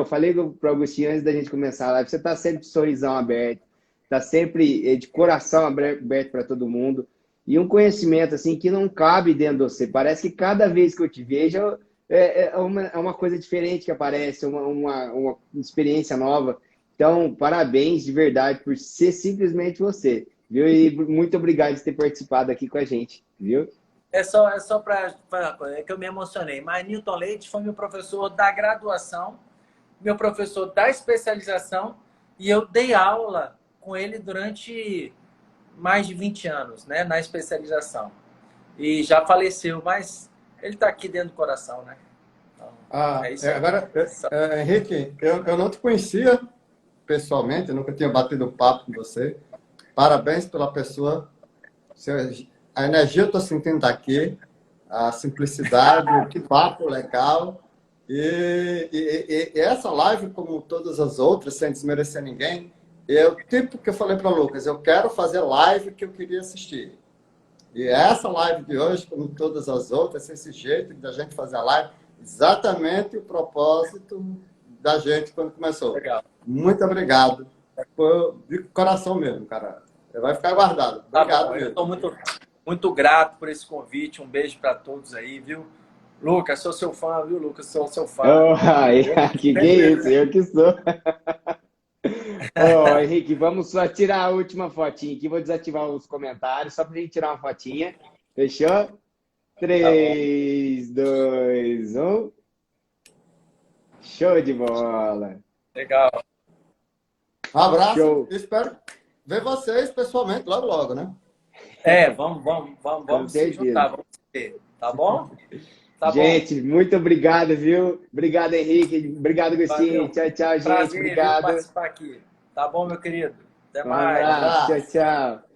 falei para o Agostinho antes da gente começar a live, você está sempre de sorrisão aberto, está sempre de coração aberto para todo mundo. E um conhecimento assim que não cabe dentro de você. Parece que cada vez que eu te vejo é uma coisa diferente que aparece, uma experiência nova. Então, parabéns de verdade por ser simplesmente você, viu? E muito obrigado por ter participado aqui com a gente, viu? É só para que eu me emocionei. Mas Newton Leite foi meu professor da graduação, meu professor da especialização, e eu dei aula com ele durante mais de 20 anos, né, na especialização. E já faleceu, mas ele está aqui dentro do coração, né? Então, é isso aí. Agora, Henrique, eu não te conhecia pessoalmente, eu nunca tinha batido papo com você. Parabéns pela pessoa. A energia eu estou sentindo daqui, a simplicidade, que papo legal. E essa live, como todas as outras, sem desmerecer ninguém, é o tipo que eu falei para o Lucas, eu quero fazer live que eu queria assistir. E essa live de hoje, como todas as outras, esse jeito da gente fazer a live, exatamente o propósito da gente quando começou. Legal. Muito obrigado. Foi de coração mesmo, cara. Vai ficar guardado. Obrigado. Tá bom, eu estou muito grato por esse convite. Um beijo para todos aí, viu? Lucas, sou seu fã, viu, Lucas? Sou seu fã. Que é isso? Eu que sou. Henrique, vamos só tirar a última fotinha aqui. Vou desativar os comentários, só pra gente tirar uma fotinha. Fechou? 3, 2, 1. Show de bola. Legal. Um abraço. Show. Espero ver vocês pessoalmente logo, logo, né? Vamos se juntar, vamos ver. Tá bom? Tá gente, bom. Muito obrigado, viu? Obrigado, Henrique. Obrigado, Agostinho. Tchau, tchau, gente. Prazer, obrigado. Participar aqui. Tá bom, meu querido? Até Um mais. abraço. Tchau, tchau.